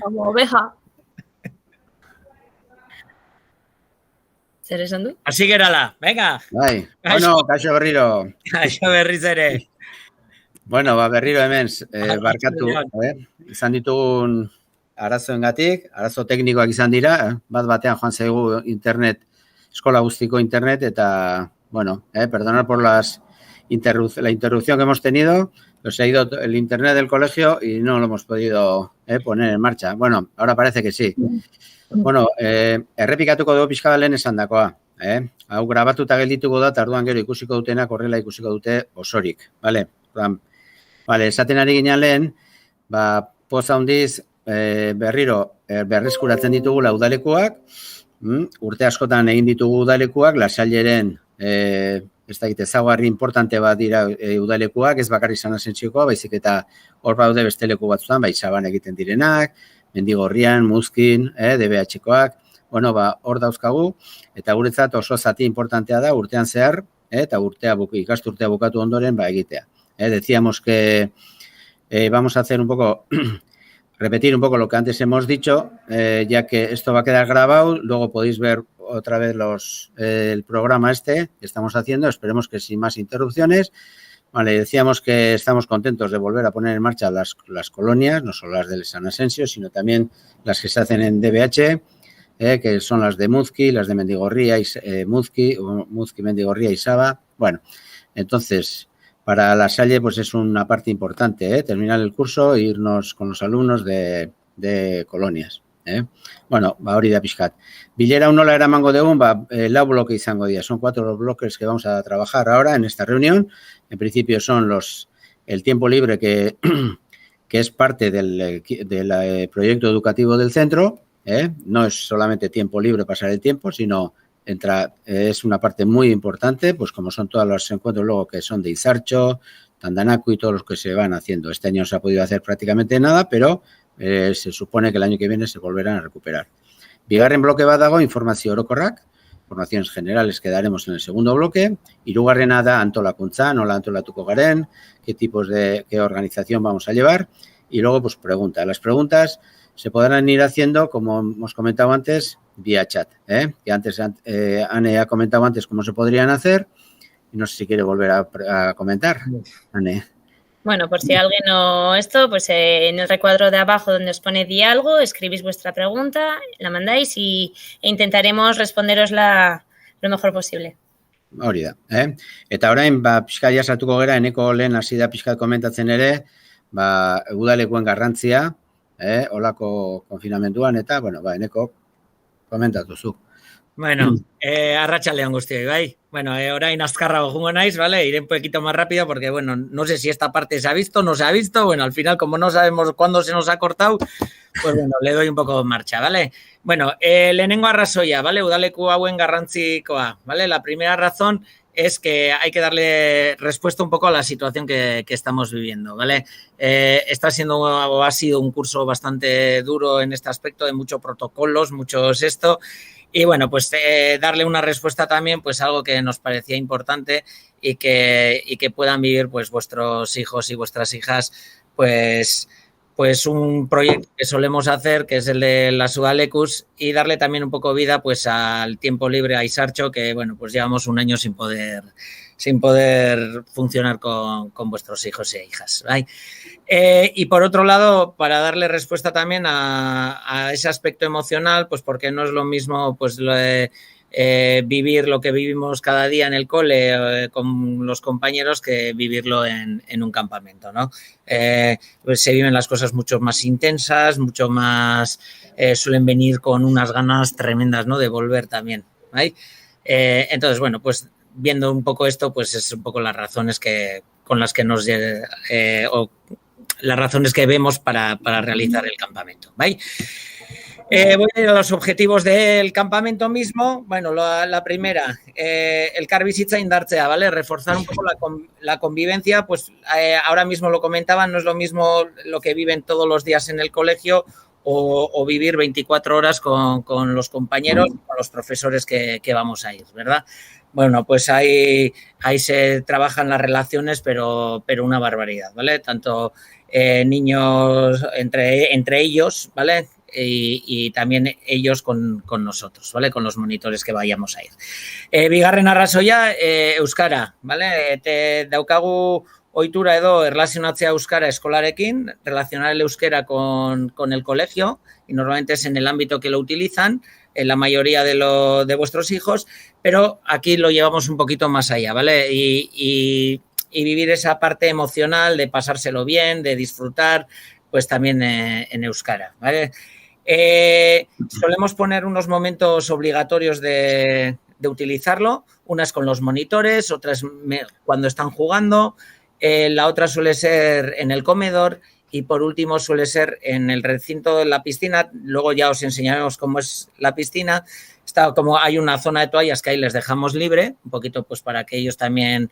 Como oveja. Zer esan du? Hasi gerala, venga. Bai, bueno, kaixo berriro. Kaixo berriz ere. Bueno, berriro hemen, barkatu, izan ditugun arazoengatik, arazo teknikoak izan dira, bat batean joan zaigu internet, eskola guztiko internet, eta, bueno, perdonar por la interrupción que hemos tenido, pues se ha ido el internet del colegio y no lo hemos podido poner en marcha. Bueno, ahora parece que sí. Bueno, errepikatuko dugu pixka bat lehen esan dakoa. Hau grabatuta geldituko da, eta orduan gero ikusiko dutenak horrela ikusiko dute osorik. Vale, esaten ari ginen lehen, poz handiz berriro berreskuratzen ditugula udalekuak, urte askotan egin ditugu udalekuak, Lasaileren ezaugarri importante bat dira udalekuak, ez bakarrik San Asensiokoa, baizik eta hor baude beste leku batzutan, bai Saban egiten direnak, Mendigorrian, Muzkin, DBH-koak, bueno, hor dauzkagu, eta guretzat oso zati importantea da urtean zehar, eta ikasturtea bukatu ondoren egitea. Decíamos que vamos a hacer repetir un poco lo que antes hemos dicho, ya que esto va a quedar grabado, luego podéis ver otra vez el programa que estamos haciendo, esperemos que sin más interrupciones. Vale, decíamos que estamos contentos de volver a poner en marcha las colonias, no solo las del San Asensio, sino también las que se hacen en DBH, que son las de Muzki, las de Mendigorría y Muzki, Mendigorría y Saba. Bueno, entonces, para La Salle pues es una parte importante, terminar el curso e irnos con los alumnos de colonias. Bueno, hori da pixkat. Bilera nola eramango dugun, lau bloque izango dira. Son 4 los bloques que vamos a trabajar ahora en esta reunión. En principio son el tiempo libre que es parte del proyecto educativo del centro. No es solamente tiempo libre, pasar el tiempo, sino es una parte muy importante, pues como son todos los encuentros luego que son de Izarcho, Tandanaku y todos los que se van haciendo. Este año no se ha podido hacer prácticamente nada, pero se supone que el año que viene se volverán a recuperar. Bigarren bloque bat dago, informazio orokorrak, informaciones generales que daremos en el segundo bloque. Hirugarrena da antolakuntza, nola antolatuko garen, qué organización vamos a llevar. Y luego, pues preguntas. Las preguntas se podrán ir haciendo, como hemos comentado antes, vía chat. Que antes Anne ha comentado antes cómo se podrían hacer. Y no sé si quiere volver a comentar, Anne. Bueno, por si alguien no pues en el recuadro de abajo donde os pone di algo, escribís vuestra pregunta, la mandáis e intentaremos responderosla lo mejor posible. Hori da, Eta orain, pixka jasatuko gera, eneko lehen hasi da pixka komentatzen ere, udalekuen garrantzia, olako konfinamenduan, eta, bueno, eneko komentatu zu. Bueno, arratsaldeon guztioi, bai. Bueno, orain azkarrago jungo naiz, ¿vale? Iré un poquito más rápido porque, bueno, no sé si esta parte se ha visto, no se ha visto. Bueno, al final, como no sabemos cuándo se nos ha cortado, pues, bueno, le doy un poco de marcha, ¿vale? Bueno, lehenengo arrazoia, ¿vale? Udaleku hauen garrantzikoa, ¿vale? La primera razón es que hay que darle respuesta un poco a la situación que estamos viviendo, ¿vale? Está siendo o ha sido un curso bastante duro en este aspecto, de muchos protocolos, muchos esto. Y bueno, pues darle una respuesta también, pues algo que nos parecía importante y que puedan vivir pues vuestros hijos y vuestras hijas, pues un proyecto que solemos hacer, que es el de las Udalekus, y darle también un poco vida pues al tiempo libre a Izarcho, que bueno, pues llevamos un año sin poder funcionar con vuestros hijos e hijas, ¿vale? Y por otro lado, para darle respuesta también a ese aspecto emocional, pues porque no es lo mismo pues vivir lo que vivimos cada día en el cole con los compañeros que vivirlo en un campamento, ¿no? Pues se viven las cosas mucho más intensas, mucho más, suelen venir con unas ganas tremendas, ¿no? De volver también, ¿vale? Entonces, bueno, pues viendo un poco esto, pues es un poco las razones con las que nos las razones que vemos para realizar el campamento, ¿vale? Voy a ir a los objetivos del campamento mismo. Bueno, la primera, elkarbizitza indartzea, ¿vale? Reforzar un poco la convivencia, pues ahora mismo lo comentaban, no es lo mismo lo que viven todos los días en el colegio o vivir 24 horas con los compañeros, con los profesores que vamos a ir, ¿verdad? Bueno, pues ahí se trabajan las relaciones, pero una barbaridad, ¿vale? Tanto niños entre ellos, ¿vale? Y también ellos con nosotros, ¿vale? Con los monitores que vayamos a ir. Bigarren arrazoia, euskara, ¿vale? Daukagu ohitura edo erlazionatzea euskara eskolarekin, relacionar el euskera con el colegio, y normalmente es en el ámbito que lo utilizan, en la mayoría de vuestros hijos, pero aquí lo llevamos un poquito más allá, ¿vale? Y vivir esa parte emocional de pasárselo bien, de disfrutar, pues también en euskara, ¿vale? Solemos poner unos momentos obligatorios de utilizarlo, unas con los monitores, otras cuando están jugando, la otra suele ser en el comedor y por último suele ser en el recinto de la piscina. Luego ya os enseñaremos cómo es la piscina. Como hay una zona de toallas que ahí les dejamos libre, un poquito pues para que ellos también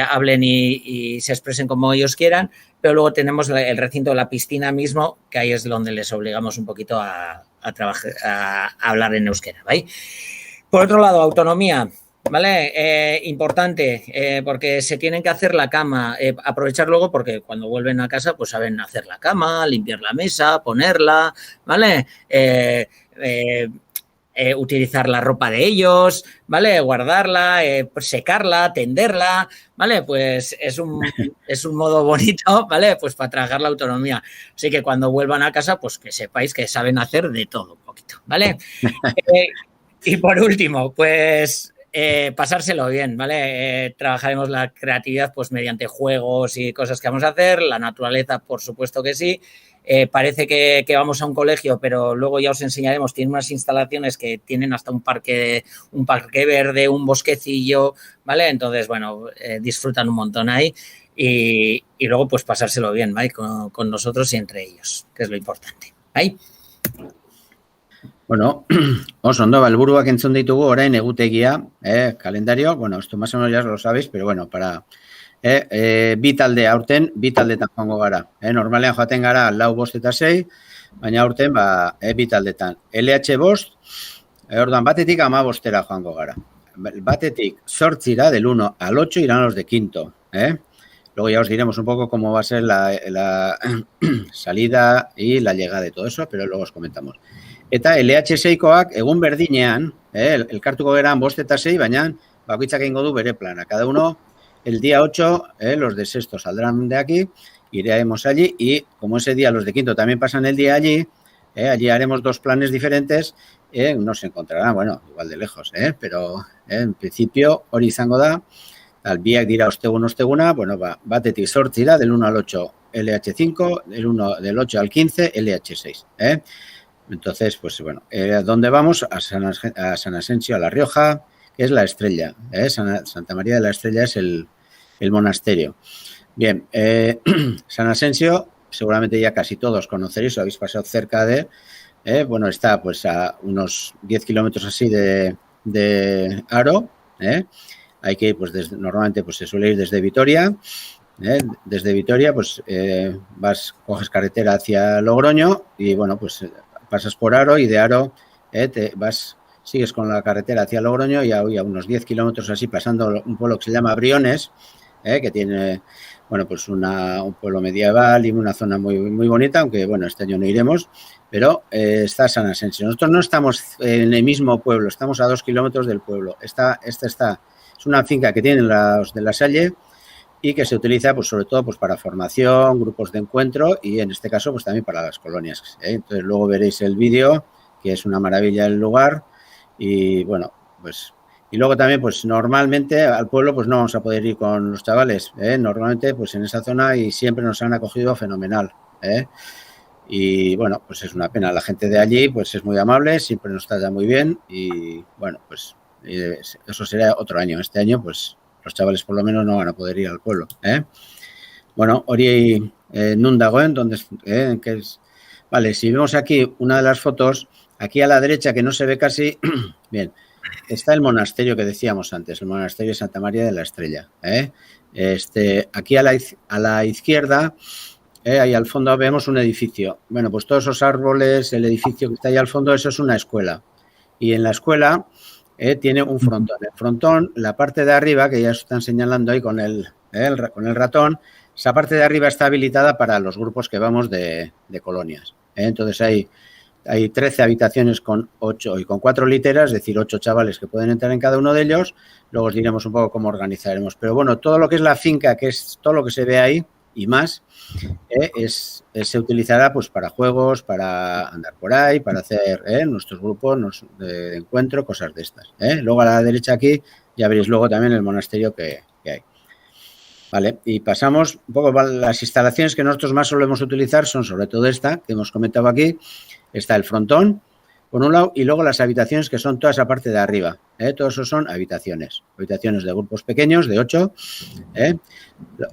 hablen y se expresen como ellos quieran, pero luego tenemos el recinto de la piscina mismo, que ahí es donde les obligamos un poquito a trabajar, a hablar en euskera, ¿vale? Por otro lado, autonomía, ¿vale? Importante, porque se tienen que hacer la cama, aprovechar luego porque cuando vuelven a casa pues saben hacer la cama, limpiar la mesa, ponerla, ¿vale? Utilizar la ropa de ellos, ¿vale? Guardarla, secarla, tenderla, ¿vale? Pues es un modo bonito, ¿vale? Pues para trabajar la autonomía. Así que cuando vuelvan a casa, pues que sepáis que saben hacer de todo un poquito, ¿vale? Y por último, pues pasárselo bien, ¿vale? Trabajaremos la creatividad pues mediante juegos y cosas que vamos a hacer, la naturaleza, por supuesto que sí. Parece que vamos a un colegio, pero luego ya os enseñaremos, tienen unas instalaciones que tienen hasta un parque verde, un bosquecillo, ¿vale? Entonces, bueno, disfrutan un montón ahí y luego pues pasárselo bien, ¿vale? Con nosotros y entre ellos, que es lo importante, ¿vale? Bueno, oso ondo, helburuak entzun ditugu, orain egutegia, calendario, bueno, esto más o menos ya lo sabéis, pero bueno, para bi talde aurten, bi taldetan joango gara. Normalean joaten gara 4, 5 eta 6, baina aurten bi taldetan. LH 5, orduan batetik 15 joango gara. Batetik 8 del 1 al 8 irán los de quinto, Luego ya os diremos un poco cómo va a ser la salida y la llegada de todo eso, pero luego os comentamos. Eta LH6koak egun berdinean, elkartuko geran 5 eta 6, baina bakoitzak egingo du bere plana. Cada uno, el día 8, los de sexto saldrán de aquí, iremos allí y como ese día los de quinto también pasan el día allí, allí haremos 2 planes diferentes, no se encontrarán, bueno, igual de lejos, pero en principio hori izango da, biak dira osteguna, bueno, batetik 8 del 1 al 8 LH5, del 8 al 15 LH6, Entonces, pues bueno, ¿dónde vamos? A San Asensio, a La Rioja, que es la Estrella. Santa María de la Estrella es el monasterio. Bien, San Asensio, seguramente ya casi todos conoceréis, habéis pasado cerca de, bueno, está pues a unos 10 kilómetros así de Aro. Hay que ir, pues normalmente pues se suele ir desde Vitoria. Desde Vitoria, pues coges carretera hacia Logroño y bueno, pues pasas por Aro y de Aro sigues con la carretera hacia Logroño y a unos 10 kilómetros así, pasando un pueblo que se llama Briones, que tiene, bueno, pues un pueblo medieval y una zona muy, muy bonita, aunque, bueno, este año no iremos, pero está San Asensio. Nosotros no estamos en el mismo pueblo, estamos a 2 kilómetros del pueblo. Es una finca que tienen los de La Salle y que se utiliza pues sobre todo pues para formación, grupos de encuentro y en este caso pues también para las colonias. Entonces luego veréis el vídeo, que es una maravilla el lugar y bueno, pues y luego también pues normalmente al pueblo pues no vamos a poder ir con los chavales, normalmente pues en esa zona y siempre nos han acogido fenomenal, y bueno, pues es una pena, la gente de allí pues es muy amable, siempre nos trata muy bien y bueno, pues eso será otro año. Este año pues los chavales por lo menos no van a poder ir al pueblo, Bueno, hori nun dagoen, donde que es. Vale, si vemos aquí una de las fotos, aquí a la derecha que no se ve casi, bien, está el monasterio que decíamos antes, el monasterio de Santa María de la Estrella, aquí a la izquierda, ahí al fondo vemos un edificio. Bueno, pues todos esos árboles, el edificio que está ahí al fondo, eso es una escuela. Y en la escuela tiene un frontón. El frontón, la parte de arriba, que ya están señalando ahí con el ratón, esa parte de arriba está habilitada para los grupos que vamos de colonias. Entonces hay 13 habitaciones con 8 y con 4 literas, es decir, 8 chavales que pueden entrar en cada uno de ellos. Luego os diremos un poco cómo organizaremos. Pero bueno, todo lo que es la finca, que es todo lo que se ve ahí y más, se utilizará pues para juegos, para andar por ahí, para hacer nuestros grupos de encuentro, cosas de estas. Luego a la derecha aquí ya veréis luego también el monasterio que hay. Vale, y pasamos un poco, las instalaciones que nosotros más solemos utilizar son sobre todo esta que hemos comentado aquí. Está el frontón, por un lado, y luego las habitaciones que son toda esa parte de arriba. Todos esos son habitaciones de grupos pequeños, de 8.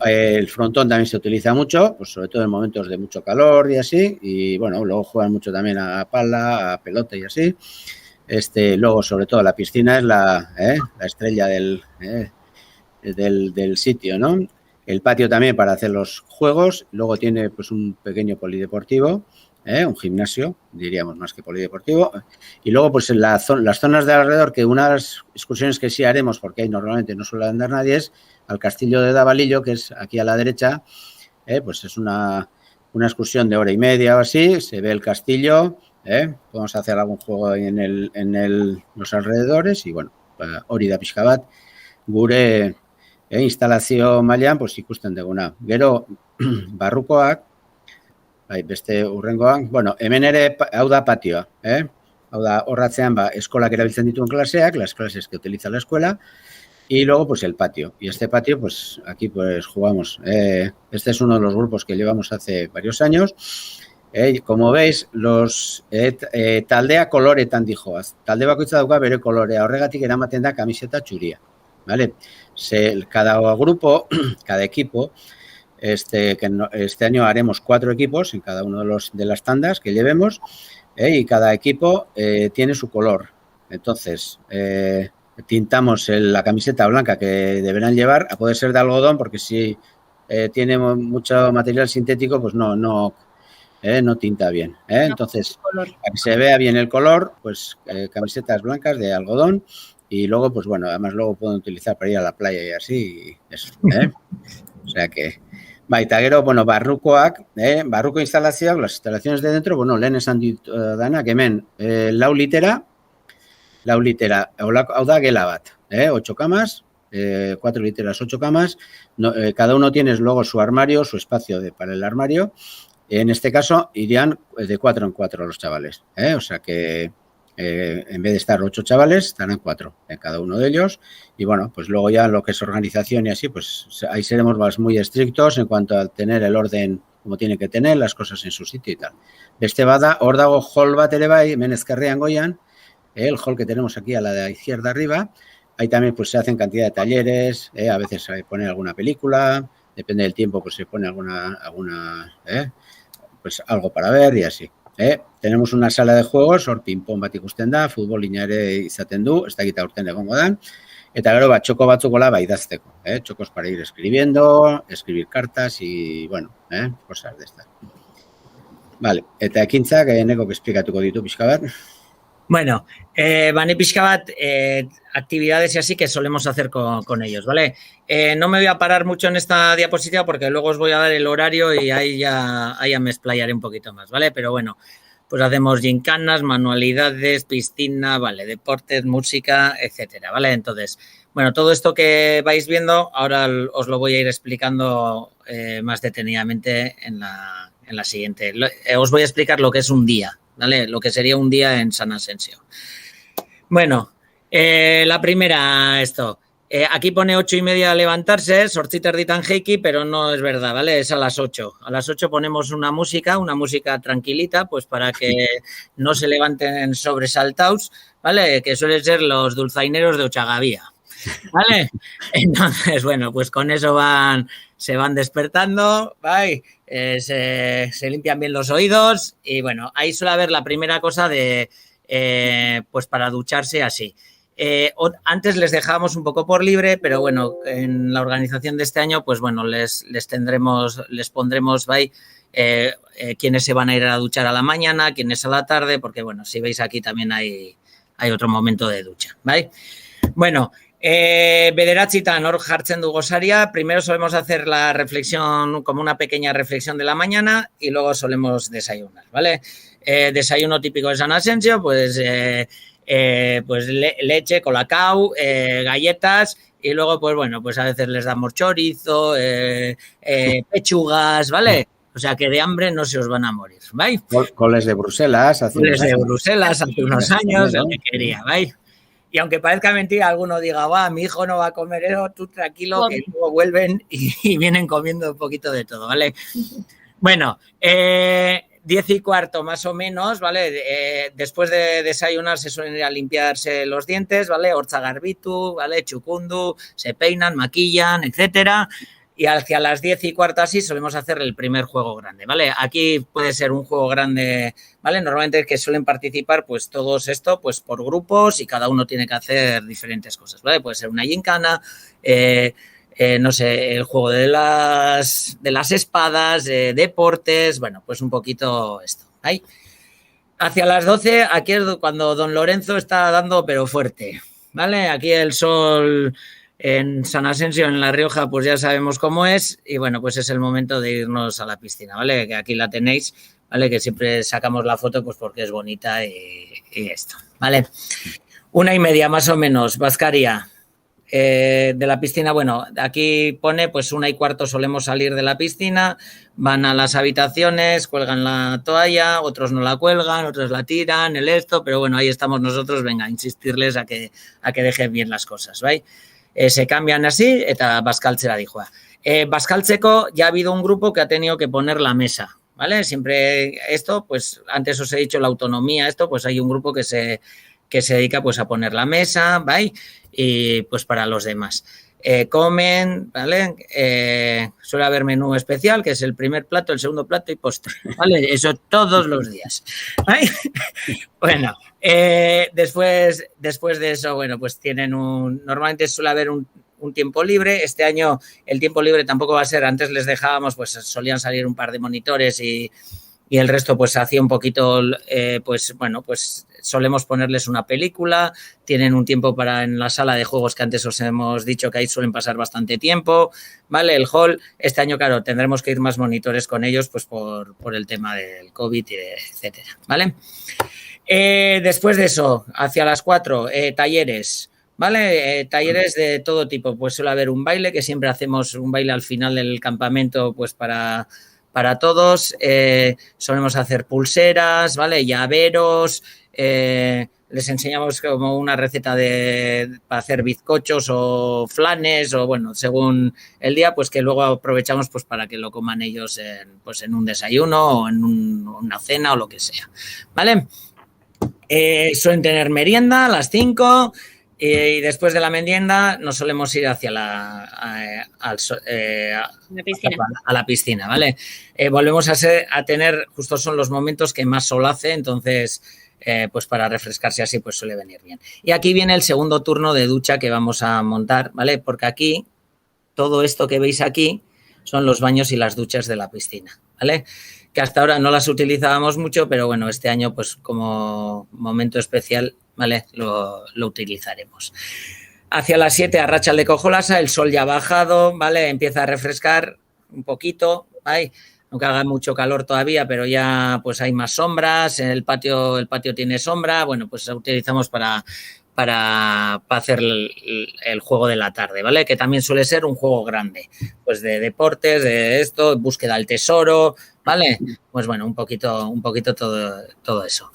El frontón también se utiliza mucho, pues sobre todo en momentos de mucho calor y así. Y bueno, luego juegan mucho también a pala, a pelota y así. Luego, sobre todo, la piscina es la estrella del sitio, ¿no? El patio también para hacer los juegos. Luego tiene pues un pequeño polideportivo. Un gimnasio, diríamos más que polideportivo, y luego pues en las zonas de alrededor, que una de las excursiones que sí haremos, porque ahí normalmente no suele andar nadie, es al castillo de Davalillo, que es aquí a la derecha, pues es una excursión de hora y media o así, se ve el castillo, podemos hacer algún juego en los alrededores, y bueno, hori da pixka bat, gure instalazio mailan, pues ikusten duguna. Gero, barrukoak, beste urrengoan, bueno, hemen ere hau da patioa, hau da horratzean eskolak erabiltzen dituen klaseak, las clases que utiliza la escuela, y luego pues el patio. Y este patio, pues aquí pues jugamos. Este es uno de los grupos que llevamos hace varios años. Como veis, taldea koloretan dijoaz. Talde bakoitza dauka bere kolorea, horregatik eramaten da kamiseta txuria. ¿Vale? Cada grupo, cada equipo, este año haremos 4 equipos en cada uno de las tandas que llevemos, y cada equipo tiene su color. Entonces, tintamos la camiseta blanca que deberán llevar, a poder ser de algodón, porque si tiene mucho material sintético, pues no tinta bien. Entonces, para que se vea bien el color, pues camisetas blancas de algodón, y luego, pues bueno, además luego pueden utilizar para ir a la playa y así, eso, o sea que... Eta gero, bueno, barruko instalazioak, las instalaciones de dentro, bueno, lehen esan danak, hemen, 4 litera, hau da gela bat, 8 camas, 4 literas, 8 camas, cada uno tiene luego su armario, su espacio para el armario. En este caso, irían de 4 en 4 los chavales, o sea que en vez de estar 8 chavales, estarán 4 en cada uno de ellos. Y bueno, pues luego ya lo que es organización y así, pues ahí seremos muy estrictos en cuanto a tener el orden como tiene que tener, las cosas en su sitio y tal. Beste bada, hor dago hall bat ere bai, hemen ezkerrean goian, el hall que tenemos aquí a la izquierda arriba, ahí también pues se hacen cantidad de talleres, a veces se pone alguna película, depende del tiempo, pues se pone pues algo para ver y así. Tenemos una sala de juegos, hor ping-pong bat ikusten da, futbolina ere izaten du, ez dakit aurten egongo da, eta gero txoko batzuk gola idazteko, txokos para ir escribiendo, escribir cartas y, bueno, cosas de estas. Vale, eta ekintzak nekok esplikatuko ditu pixka bat. Bueno, Bane pixka bat, actividades y así que solemos hacer con ellos, ¿vale? No me voy a parar mucho en esta diapositiva porque luego os voy a dar el horario y ahí ya me explayaré un poquito más, ¿vale? Pero bueno, pues hacemos gincanas, manualidades, piscina, ¿vale? Deportes, música, etcétera, ¿vale? Entonces, bueno, todo esto que vais viendo, ahora os lo voy a ir explicando más detenidamente en la siguiente. Os voy a explicar lo que es un día, ¿vale? Lo que sería un día en San Asensio. Bueno, la primera, aquí pone 8:30 a levantarse, zortzita erditan jeiki, pero no es verdad, ¿vale? Es a las 8. A las 8 ponemos una música tranquilita, pues para que no se levanten sobresaltados, ¿vale? Que suelen ser los dulzaineros de Ochagavía, ¿vale? Entonces, bueno, pues con eso se van despertando, ¿vale? Se limpian bien los oídos y, bueno, ahí suele haber la primera cosa pues para ducharse así. Antes les dejábamos un poco por libre, pero bueno, en la organización de este año, pues bueno, les pondremos, ¿vale? Quienes se van a ir a duchar a la mañana, quienes a la tarde, porque bueno, si veis aquí también hay otro momento de ducha, ¿vale? Bueno, Bederatzitan hor jartzen du gosaria. Primero solemos hacer la reflexión, como una pequeña reflexión de la mañana y luego solemos desayunar, ¿vale? Desayuno típico de San Asensio, pues leche, colacao, galletas y luego, pues bueno, pues a veces les damos chorizo, pechugas, ¿vale? O sea que de hambre no se os van a morir, ¿vale? Coles de Bruselas. Coles de Bruselas hace unos años, lo que quería, ¿vale? Y aunque parezca mentira, alguno diga, va, mi hijo no va a comer eso, tú tranquilo, que luego vuelven y vienen comiendo un poquito de todo, ¿vale? Bueno, 10:15 más o menos, ¿vale? Después de desayunar se suelen ir a limpiarse los dientes, ¿vale? Hortza garbitu, ¿vale? Chukundu, se peinan, maquillan, etcétera. Y hacia las 10:15 así solemos hacer el primer juego grande, ¿vale? Aquí puede ser un juego grande, ¿vale? Normalmente es que suelen participar pues todos esto pues por grupos y cada uno tiene que hacer diferentes cosas, ¿vale? Puede ser una gincana, no sé, el juego de las espadas, deportes, bueno, pues un poquito esto, ¿vale? Hacia las 12, aquí es cuando don Lorenzo está dando pero fuerte, ¿vale? Aquí el sol... En San Asensio, en La Rioja, pues ya sabemos cómo es y bueno, pues es el momento de irnos a la piscina, ¿vale? Que aquí la tenéis, ¿vale? Que siempre sacamos la foto pues porque es bonita y esto, ¿vale? 1:30 más o menos, Bazkaria, de la piscina, bueno, aquí pone pues 1:15 solemos salir de la piscina, van a las habitaciones, cuelgan la toalla, otros no la cuelgan, otros la tiran, pero bueno, ahí estamos nosotros, venga, a insistirles a que dejen bien las cosas, ¿vale? Se cambian así eta bazkaltzera dijoa. Bazkaltzeko ya ha habido un grupo que ha tenido que poner la mesa, ¿vale? Siempre esto, pues antes os he dicho la autonomía, esto, pues hay un grupo que se dedica pues a poner la mesa, ¿vale? Y pues para los demás. Comen, ¿vale? Suele haber menú especial, que es el primer plato, el segundo plato y postre, ¿vale? Eso todos los días, ¿vale? Bueno, después de eso, bueno, pues tienen normalmente suele haber un tiempo libre. Este año el tiempo libre tampoco va a ser, antes les dejábamos, pues solían salir un par de monitores y el resto pues hacía un poquito, pues bueno, pues solemos ponerles una película, tienen un tiempo para en la sala de juegos que antes os hemos dicho que ahí suelen pasar bastante tiempo, ¿vale? El hall, este año, claro, tendremos que ir más monitores con ellos pues por el tema del COVID, etcétera, ¿vale? Después de eso, hacia las 4, talleres, ¿vale? Talleres de todo tipo, pues suele haber un baile, que siempre hacemos un baile al final del campamento pues para todos, solemos hacer pulseras, ¿vale? Llaveros, les enseñamos como una receta para hacer bizcochos o flanes o bueno, según el día, pues que luego aprovechamos pues para que lo coman ellos en un desayuno o en una cena o lo que sea, ¿vale? Suelen tener merienda a las 5 y después de la merienda nos solemos ir hacia la piscina, ¿vale? Volvemos a tener, justo son los momentos que más sol hace, entonces pues para refrescarse así pues suele venir bien. Y aquí viene el segundo turno de ducha que vamos a montar, ¿vale? Porque aquí, todo esto que veis aquí son los baños y las duchas de la piscina, ¿vale? Que hasta ahora no las utilizábamos mucho, pero bueno, este año pues como momento especial, ¿vale? Lo utilizaremos. Hacia las 7 arratsalde de Cojolasa, el sol ya ha bajado, ¿vale? Empieza a refrescar un poquito, ¿vale? Aunque haga mucho calor todavía, pero ya pues hay más sombras, el patio tiene sombra, bueno, pues lo utilizamos para hacer el juego de la tarde, ¿vale? Que también suele ser un juego grande, pues de deportes, de esto, búsqueda del tesoro, ¿vale? Pues bueno, un poquito todo eso.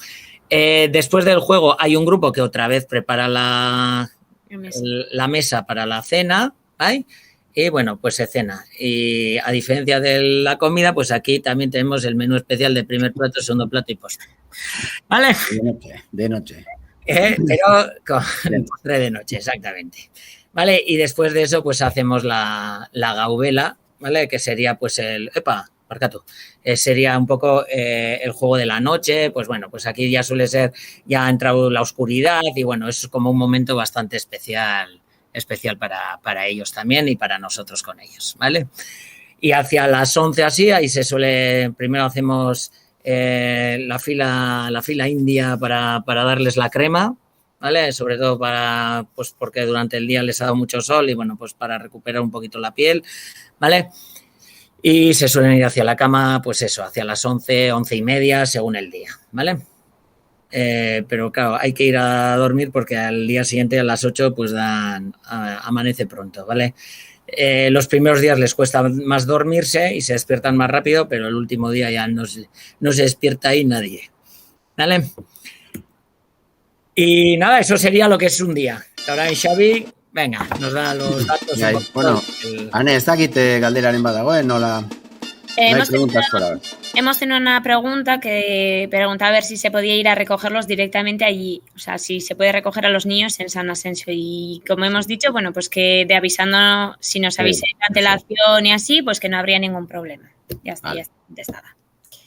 Después del juego hay un grupo que otra vez prepara la mesa para la cena, ¿vale? Y bueno, pues se cena. Y a diferencia de la comida, pues aquí también tenemos el menú especial de primer plato, segundo plato y postre, ¿vale? De noche. Pero con postre de noche, exactamente. ¿Vale? Y después de eso, pues hacemos la gaubela, ¿vale? Que sería pues sería un poco el juego de la noche, pues bueno, pues aquí ya suele ser, ya ha entrado la oscuridad y bueno, es como un momento bastante especial para ellos también y para nosotros con ellos, ¿vale? Y hacia las 11 así, ahí se suele, primero hacemos la fila india para darles la crema, ¿vale? Sobre todo pues porque durante el día les ha dado mucho sol y, bueno, pues para recuperar un poquito la piel, ¿vale? Y se suelen ir hacia la cama, pues eso, hacia las 11, 11:30, según el día, ¿vale? Pero claro, hay que ir a dormir porque al día siguiente a las 8 pues amanece pronto, ¿vale? Los primeros días les cuesta más dormirse y se despiertan más rápido, pero el último día ya no se despierta ahí nadie, ¿vale? Y nada, eso sería lo que es un día. Ahora Xavi, venga, nos da los datos. Bueno, Ane, ez dakit galderaren badagoen, nola... Hemos tenido una pregunta que pregunta a ver si se podía ir a recogerlos directamente allí, o sea, si se puede recoger a los niños en San Asensio y como hemos dicho, bueno, pues que de avisando, si nos avisáis de antelación y así, pues que no habría ningún problema. Ya está, vale. Ya está contestada.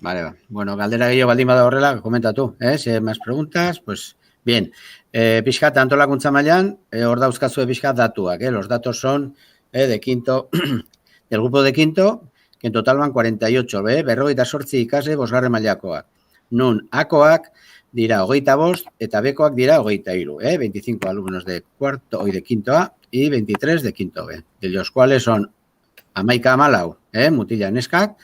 Vale, va. Bueno, galdera gehiago baldin bada horrela, comenta tú, si hay más preguntas, pues bien. Pixkat antolakuntza mailan, hor dauzkazue pixkat datuak, los datos son de quinto, del grupo de quinto, que en total van 48, berrogeita 8 ikasle bosgarren mailakoak. Nun, Akoak dira 25 eta Bekoak dira 23, 25 alumnos de cuarto y de quinto A y 23 de quinto B, de los cuales son 11-14, mutila neskak,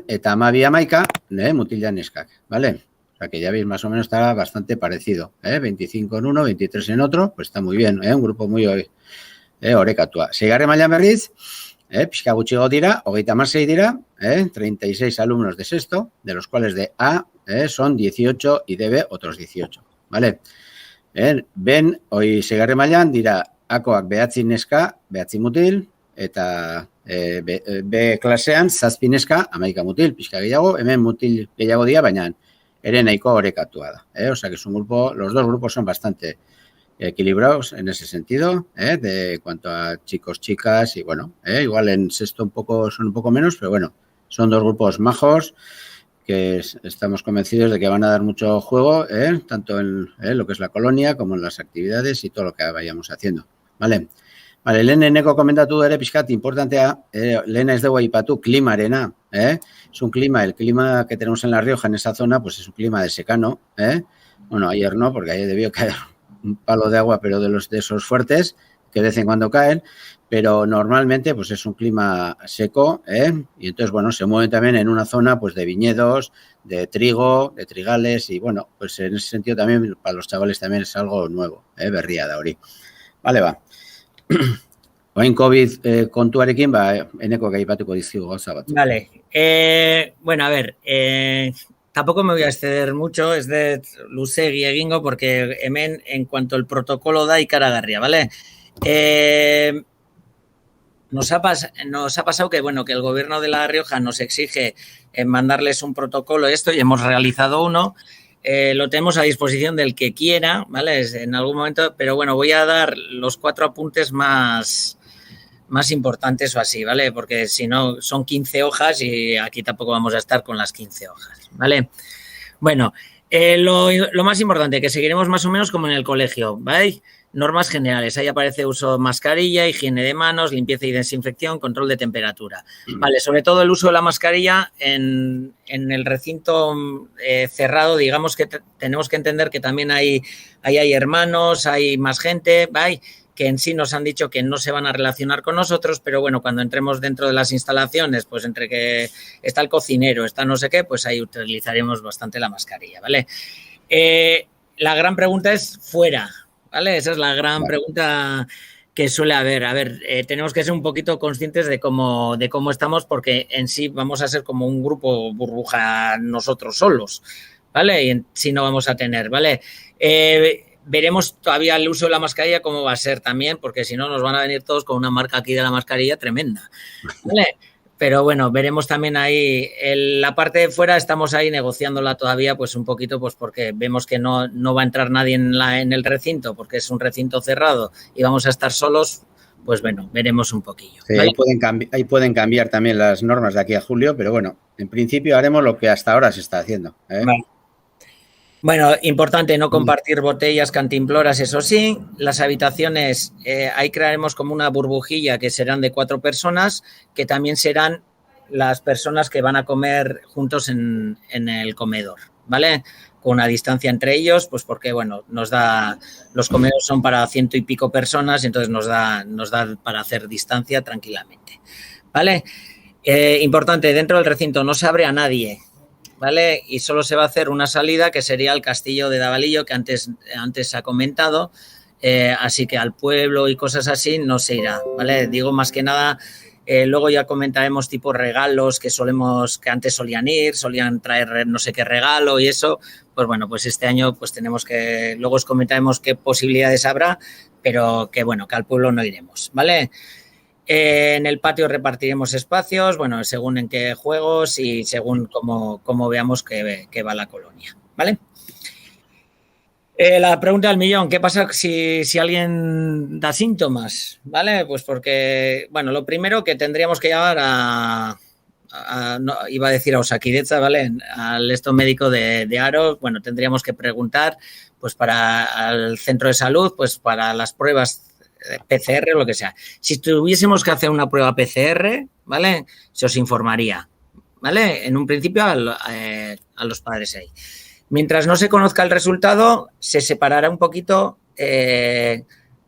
eta 12-11, mutila neskak, ¿vale? O sea que ya veis, más o menos está bastante parecido, 25 en uno, 23 en otro, pues está muy bien, un grupo muy orekatua. Seigarren mailan berriz, pixka gutxiago dira, 36 dira, 36 alumnos de sexto, de los cuales de A son 18 y de B otros 18, ¿vale? Ben, hoi seigarren mailan dira Akoak 9 neska, 9 mutil, eta B klasean 7 neska, 11 mutil, pixka gehiago, hemen mutil gehiago dira, baina ere nahiko orekatua da, o sea que es un grupo, los dos grupos son bastante equilibrados en ese sentido, de cuanto a chicos, chicas, y bueno, igual en sexto son un poco menos, pero bueno, son dos grupos majos que estamos convencidos de que van a dar mucho juego, tanto en lo que es la colonia como en las actividades y todo lo que vayamos haciendo, ¿vale? Vale, leheneneko komentatu ere pixkat importantea, lehen ez dugu aipatu klimarena, es un clima, el clima que tenemos en La Rioja, en esa zona, pues es un clima de secano, bueno, ayer no, porque ayer debió caer un palo de agua, pero de esos fuertes, que de vez en cuando caen, pero normalmente pues es un clima seco, y entonces, bueno, se mueven también en una zona pues de viñedos, de trigo, de trigales, y bueno, pues en ese sentido también para los chavales también es algo nuevo, berria da hori. Vale, va. Oin COVID kontuarekin, eneko gaipatuko dizkigu gauza bat. Vale, bueno, a ver, tampoco me voy a exceder mucho, es de luzegi egingo, porque hemen, en cuanto el protocolo da ikaragarria, ¿vale? Nos ha pasado que, bueno, que el gobierno de La Rioja nos exige mandarles un protocolo y hemos realizado uno. Lo tenemos a disposición del que quiera, ¿vale? En algún momento, pero bueno, voy a dar los 4 apuntes más importantes o así, ¿vale? Porque si no, son 15 hojas y aquí tampoco vamos a estar con las 15 hojas, ¿vale? Bueno, lo más importante, que seguiremos más o menos como en el colegio, ¿vale? Normas generales, ahí aparece uso de mascarilla, higiene de manos, limpieza y desinfección, control de temperatura. Vale, sobre todo el uso de la mascarilla en el recinto cerrado, digamos que tenemos que entender que también hay hermanos, hay más gente, ¿vale? Que en sí nos han dicho que no se van a relacionar con nosotros, pero bueno, cuando entremos dentro de las instalaciones, pues entre que está el cocinero, está no sé qué, pues ahí utilizaremos bastante la mascarilla, ¿vale? La gran pregunta es fuera, ¿vale? Esa es la gran pregunta que suele haber. A ver, tenemos que ser un poquito conscientes de cómo estamos, porque en sí vamos a ser como un grupo burbuja nosotros solos, ¿vale? Y en sí no vamos a tener, ¿vale? Veremos todavía el uso de la mascarilla cómo va a ser también, porque si no nos van a venir todos con una marca aquí de la mascarilla tremenda, ¿vale? Pero bueno, veremos también ahí, la parte de fuera estamos ahí negociándola todavía pues un poquito, pues porque vemos que no va a entrar nadie en el recinto, porque es un recinto cerrado y vamos a estar solos, pues bueno, veremos un poquillo. Sí, ¿vale? Ahí pueden cambiar también las normas de aquí a julio, pero bueno, en principio haremos lo que hasta ahora se está haciendo, Vale. Bueno, importante no compartir botellas, cantimploras, eso sí. Las habitaciones, ahí crearemos como una burbujilla que serán de 4 personas, que también serán las personas que van a comer juntos en el comedor, ¿vale? con una distancia entre ellos, pues porque, bueno, los comedores son para 100 y pico personas, entonces nos da para hacer distancia tranquilamente, ¿vale? Importante, dentro del recinto no se abre a nadie, ¿vale? Y solo se va a hacer una salida que sería el castillo de Davalillo, que antes se ha comentado, así que al pueblo y cosas así no se irá, ¿vale? Digo más que nada, luego ya comentaremos tipo regalos que antes solían traer no sé qué regalo y eso, pues bueno, pues este año pues luego os comentaremos qué posibilidades habrá, pero que bueno, que al pueblo no iremos, ¿vale? En el patio repartiremos espacios, bueno, según en qué juegos y según cómo veamos que va la colonia, ¿vale? La pregunta del millón, ¿qué pasa si alguien da síntomas? ¿Vale? Pues porque, bueno, lo primero que tendríamos que llamar no, iba a decir a Osakidetza, ¿vale? Al médico de Aro, bueno, tendríamos que preguntar, pues al centro de salud, pues para las pruebas PCR o lo que sea. Si tuviésemos que hacer una prueba PCR, ¿vale? Se os informaría, ¿vale? En un principio a los padres ahí. Mientras no se conozca el resultado, se separará un poquito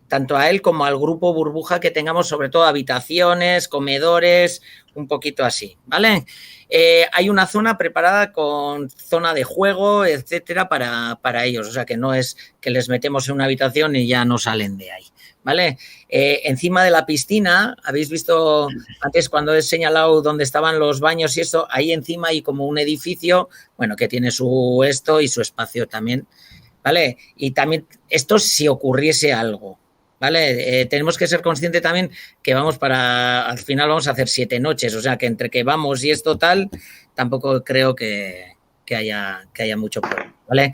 tanto a él como al grupo burbuja que tengamos, sobre todo habitaciones, comedores, un poquito así, ¿vale? Hay una zona preparada con zona de juego, etcétera, para ellos. O sea, que no es que les metemos en una habitación y ya no salen de ahí, ¿vale? Encima de la piscina, habéis visto antes cuando he señalado dónde estaban los baños y eso, ahí encima hay como un edificio, bueno, que tiene su y su espacio también, ¿vale? Y también esto si ocurriese algo, ¿vale? Tenemos que ser conscientes también que al final vamos a hacer 7 noches, o sea, que entre que vamos y esto tal, tampoco creo que haya mucho problema, ¿vale?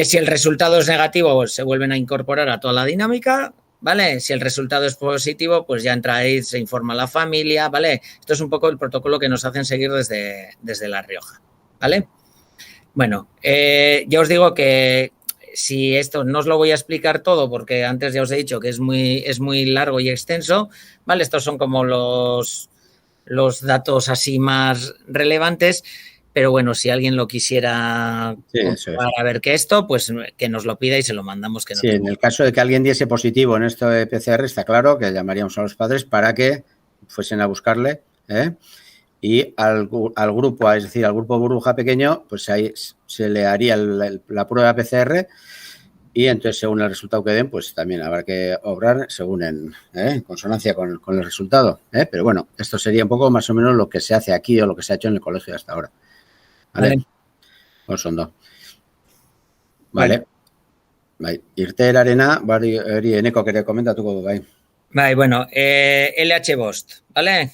Si el resultado es negativo, se vuelven a incorporar a toda la dinámica, ¿vale? Si el resultado es positivo, pues ya entra ahí, se informa a la familia, ¿vale? Esto es un poco el protocolo que nos hacen seguir desde La Rioja, ¿vale? Bueno, ya os digo que si esto no os lo voy a explicar todo porque antes ya os he dicho que es muy largo y extenso, ¿vale? Estos son como los datos así más relevantes, pero bueno, si alguien lo quisiera para ver qué esto, pues que nos lo pida y se lo mandamos. Sí, en el caso de que alguien diese positivo en esto de PCR, está claro que llamaríamos a los padres para que fuesen a buscarle, y al grupo, es decir, al grupo burbuja pequeño, pues ahí se le haría la prueba PCR y entonces según el resultado que den, pues también habrá que obrar según en consonancia con el resultado. Pero bueno, esto sería un poco más o menos lo que se hace aquí o lo que se ha hecho en el colegio hasta ahora. ¿Vale? Oso ondo. Vale. Bai, irteerarena, hori eneko ere komentatuko du, bai. Bai, bueno, LH Bost, ¿vale?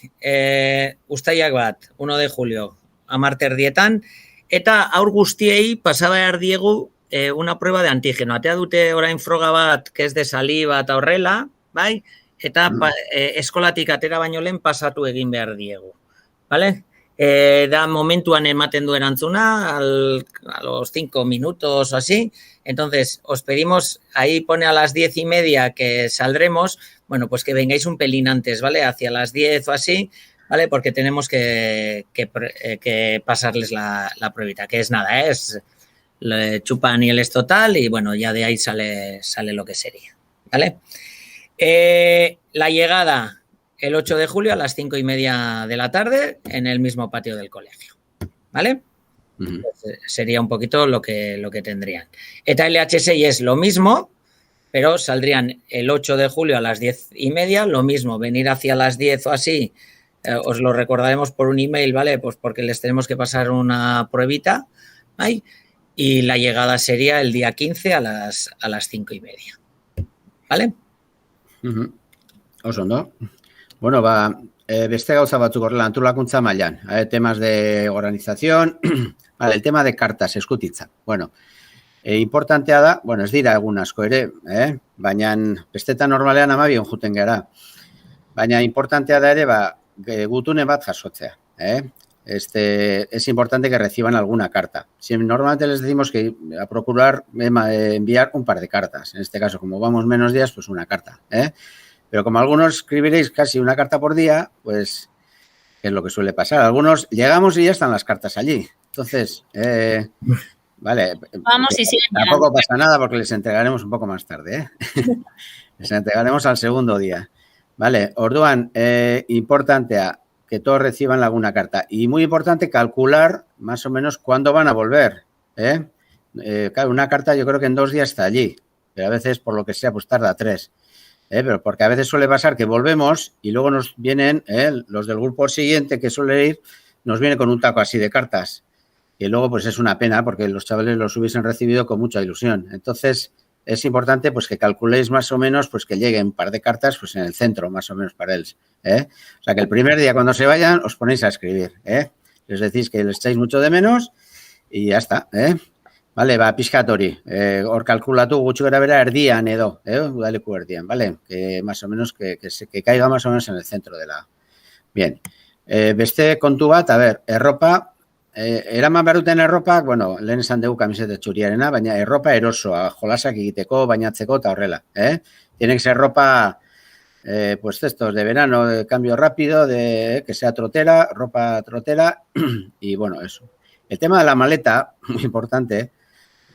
Uztailak bat, 1 de julio, amarter dietan, eta aur guztiei pasaba behar diegu una prueba de antígeno. Atea dute orain froga bat, que es de saliva eta horrela, bai? Eta eskolatik atera baino lehen pasatu egin behar diegu, ¿vale? Da momentuan ematen du erantzuna a los 5 minutos o así. Entonces, os pedimos, ahí pone a las 10:30 que saldremos, bueno, pues que vengáis un pelín antes, ¿vale? Hacia las 10 o así, ¿vale? Porque tenemos que pasarles la pruebita, que es nada, es chupan y el es total y bueno, ya de ahí sale lo que sería, ¿vale? La llegada el 8 de julio a las 5:30 de la tarde en el mismo patio del colegio, ¿vale? Uh-huh. Pues sería un poquito lo que tendrían. Eta LH6 es lo mismo, pero saldrían el 8 de julio a las 10:30, lo mismo, venir hacia las 10 o así, os lo recordaremos por un email, ¿vale? Pues porque les tenemos que pasar una pruebita, ¿vale? Y la llegada sería el día 15 a las 5:30, ¿vale? Uh-huh. Oso ondo. Bueno, beste gauza batzuk horrela antolakuntza mailan. Temas de organización, vale, el tema de kartas, eskutitza. Bueno, importantea da, bueno, ez dira egun asko ere, baina bestetan normalean 12 juten gara. Baina importantea da ere, gutune bat jasotzea. Es importante que reciban alguna carta. Normalmente les decimos que a procurar enviar un par de cartas. En este caso, como vamos menos días, pues una carta, Pero como algunos escribiréis casi una carta por día, pues es lo que suele pasar. Algunos llegamos y ya están las cartas allí. Entonces, Vale. Vamos y siguen Tampoco pasa nada porque les entregaremos un poco más tarde, ¿eh? Les entregaremos al segundo día. Vale, orduan, importante que todos reciban alguna carta. Y muy importante calcular más o menos cuándo van a volver, ¿eh? Claro, una carta yo creo que en 2 días está allí, pero a veces por lo que sea pues tarda 3. Pero porque a veces suele pasar que volvemos y luego nos vienen los del grupo siguiente que suele ir, nos viene con un taco así de cartas. Y luego pues es una pena porque los chavales los hubiesen recibido con mucha ilusión. Entonces es importante pues que calculéis más o menos pues que lleguen un par de cartas pues en el centro más o menos para ellos. O sea que el primer día cuando se vayan os ponéis a escribir. Les decís que les echáis mucho de menos y ya está. Vale, va, pixkat hori. Hor kalkulatu gutxi gara bera erdian edo, udaleku erdian, vale? Que más o menos, que caiga más o menos en el centro de la... Bien. Beste kontu bat, a ver, erropa, eraman behar duten erropak, bueno, lehen esan dugu kamiseta txuriarena, baina erropa erosoa, jolasak egiteko, bainatzeko eta horrela, Tiene que ser ropa, pues estos de verano, de cambio rápido, que sea trotera, ropa trotera, y bueno, eso. El tema de la maleta, muy importante,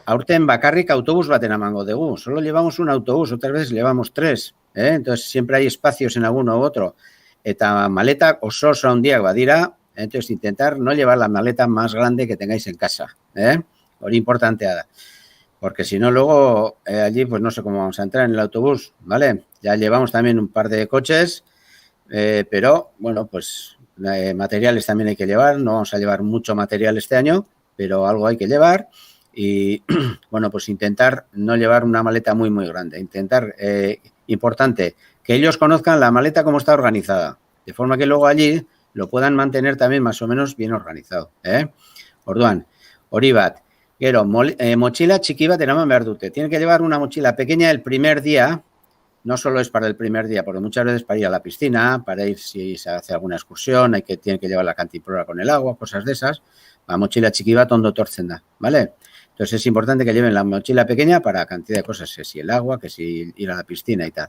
aurten bakarrik autobús baten amango dugu. Solo llevamos un autobús, otras veces llevamos 3. Entonces siempre hay espacios en alguno u otro. Eta maleta oso handiak badira, entonces intentar no llevar la maleta más grande que tengáis en casa. Hori importantea da. Porque si no luego allí pues no sé cómo vamos a entrar en el autobús, ¿vale? Ya llevamos también un par de coches, pero bueno, pues materiales también hay que llevar. No vamos a llevar mucho material este año, pero algo hay que llevar. Y, bueno, pues intentar no llevar una maleta muy, muy grande. Intentar, importante, que ellos conozcan la maleta cómo está organizada, de forma que luego allí lo puedan mantener también más o menos bien organizado. Orduan, hori bat. Gero, mochila txiki bat eraman behar dute. Tienen que llevar una mochila pequeña el primer día. No solo es para el primer día, porque muchas veces para ir a la piscina, para ir si se hace alguna excursión, tienen que llevar la cantimplora con el agua, cosas de esas. La mochila txiki bat ondo etortzen da, ¿vale? Entonces es importante que lleven la mochila pequeña para cantidad de cosas, que si el agua, que si ir a la piscina y tal,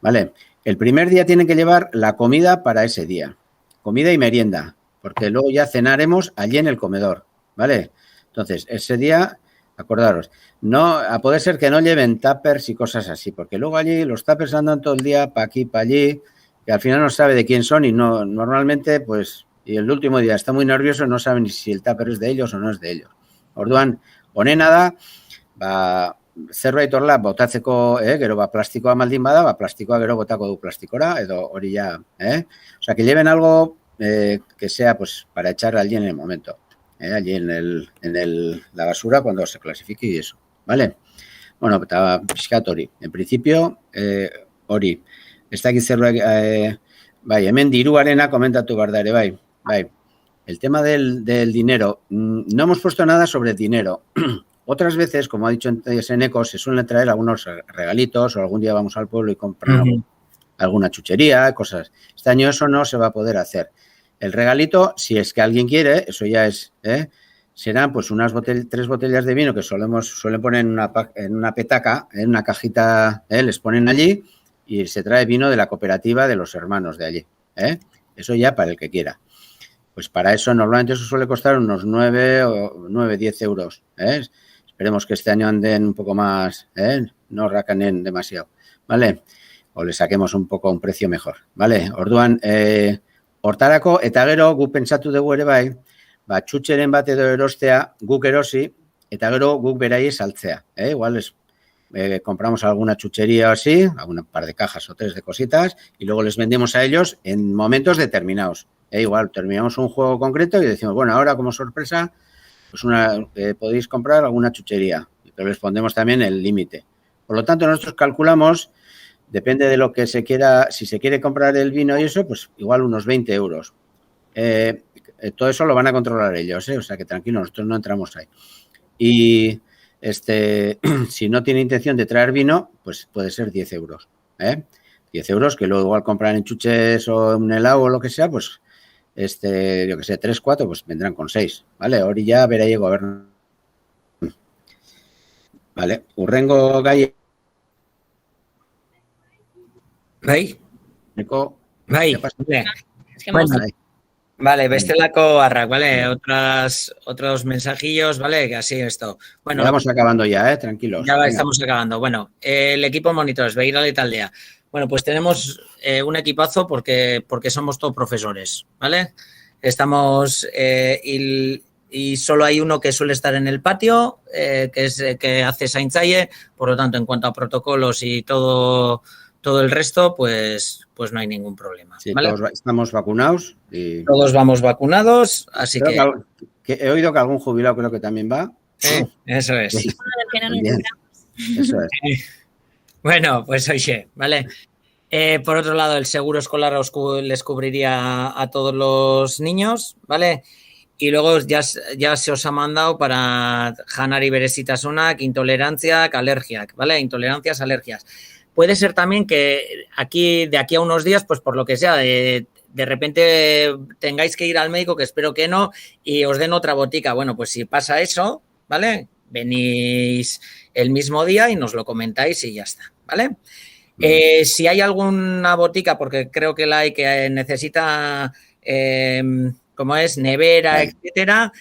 ¿vale? El primer día tienen que llevar la comida para ese día, comida y merienda, porque luego ya cenaremos allí en el comedor, ¿vale? Entonces, ese día, acordaros, no, a poder ser que no lleven tuppers y cosas así, porque luego allí los tuppers andan todo el día para aquí, para allí, que al final no sabe de quién son y no, normalmente, pues, y el último día está muy nervioso, no saben si el tupper es de ellos o no es de ellos. Orduan, honena da, zerbait horrela botatzeko, gero plastikoa maldin bada, plastikoa gero botako du plastikora, edo hori ya, O sea, que lleven algo que sea, pues, para echar allí en el momento, allí en la basura cuando se clasifique y eso, ¿vale? Bueno, pixkat hori. En principio, hori. Ez dakit zerbait, bai, hemen diruarena komentatu behar da ere, bai. El tema del dinero. No hemos puesto nada sobre el dinero. Otras veces, como ha dicho Eneco, se suelen traer algunos regalitos o algún día vamos al pueblo y compramos alguna chuchería, cosas. Este año eso no se va a poder hacer. El regalito, si es que alguien quiere, eso ya es, serán pues 3 botellas de vino que suelen poner en una petaca, en una cajita, les ponen allí y se trae vino de la cooperativa de los hermanos de allí. Eso ya para el que quiera. Pues para eso normalmente eso suele costar unos 9 o 10 euros. Esperemos que este año anden un poco más, no racanen demasiado, ¿vale? O le saquemos un poco un precio mejor, ¿vale? Orduan, hortarako, eta gero guk pentsatu dugu ere bai, txutxeren bat edo erostea guk erosi, eta gero guk beraiei saltzea. Igual compramos alguna chuchería o así, un par de cajas o 3 de cositas, y luego les vendemos a ellos en momentos determinados. Igual terminamos un juego concreto y decimos, bueno, ahora como sorpresa, pues podéis comprar alguna chuchería, pero les pondremos también el límite. Por lo tanto, nosotros calculamos, depende de lo que se quiera, si se quiere comprar el vino y eso, pues igual unos 20 euros. Todo eso lo van a controlar ellos, o sea que tranquilo, nosotros no entramos ahí. Y si no tiene intención de traer vino, pues puede ser 10 euros. 10 euros que luego igual compran en chuches o un helado o lo que sea, pues yo que sé, 3, 4, pues vendrán con 6, ¿vale? Hori ya beraiek gobernu. Vale, urrengo gai. Bai. Neko. Bai. Es que Bueno, Vale, bestelako arrak, ¿vale? Otros mensajillos, ¿vale? Que así esto. Bueno, ya vamos acabando ya, tranquilos. Ya estamos acabando. Bueno, el equipo monitores, Beguira y Taldea. Bueno, pues tenemos un equipazo porque somos todos profesores, ¿vale? Estamos y solo hay uno que suele estar en el patio, que hace zaintzaile, por lo tanto, en cuanto a protocolos y todo el resto, pues no hay ningún problema. Sí, ¿vale? todos estamos vacunados. Todos vamos vacunados, así que he oído que algún jubilado creo que también va. Eso es. Sí. Eso es. Bueno, pues oye, ¿vale? Por otro lado, el seguro escolar les cubriría a todos los niños, ¿vale? Y luego ya se os ha mandado para janari beresitasunak, intoleranciak, alergiak, ¿vale? Intolerancias, alergias. Puede ser también que de aquí a unos días, pues por lo que sea, de repente tengáis que ir al médico, que espero que no, y os den otra botica. Bueno, pues si pasa eso, ¿vale? Venís el mismo día y nos lo comentáis y ya está, ¿vale? Si hay alguna botica, porque creo que la hay que necesita, como es, nevera, etcétera,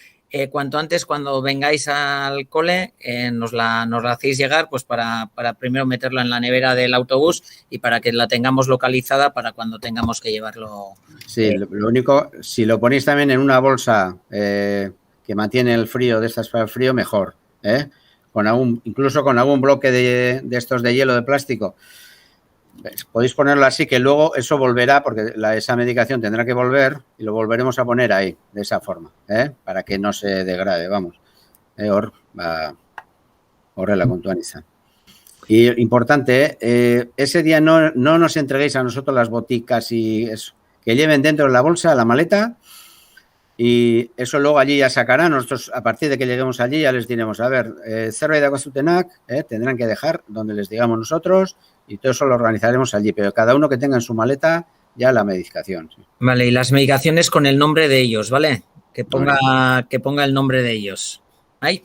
cuanto antes, cuando vengáis al cole, nos la hacéis llegar, pues para primero meterlo en la nevera del autobús y para que la tengamos localizada para cuando tengamos que llevarlo. Sí, lo único, si lo ponéis también en una bolsa que mantiene el frío, de estas para el frío, mejor, incluso con algún bloque de estos de hielo de plástico. Podéis ponerlo así, que luego eso volverá, porque esa medicación tendrá que volver y lo volveremos a poner ahí, de esa forma, para que no se degrade, vamos. Horrela kontuan izan. Y importante, ese día no nos entreguéis a nosotros las boticas y eso, que lleven dentro de la bolsa, la maleta, y eso luego allí ya sacarán. Nosotros, a partir de que lleguemos allí, ya les diremos, a ver, zerbait daukazutenak, tendrán que dejar donde les digamos nosotros, y todo eso lo organizaremos allí, pero cada uno que tenga en su maleta ya la medicación. Sí. Vale, y las medicaciones con el nombre de ellos, ¿vale? Que ponga el nombre de ellos. ¿Ahí?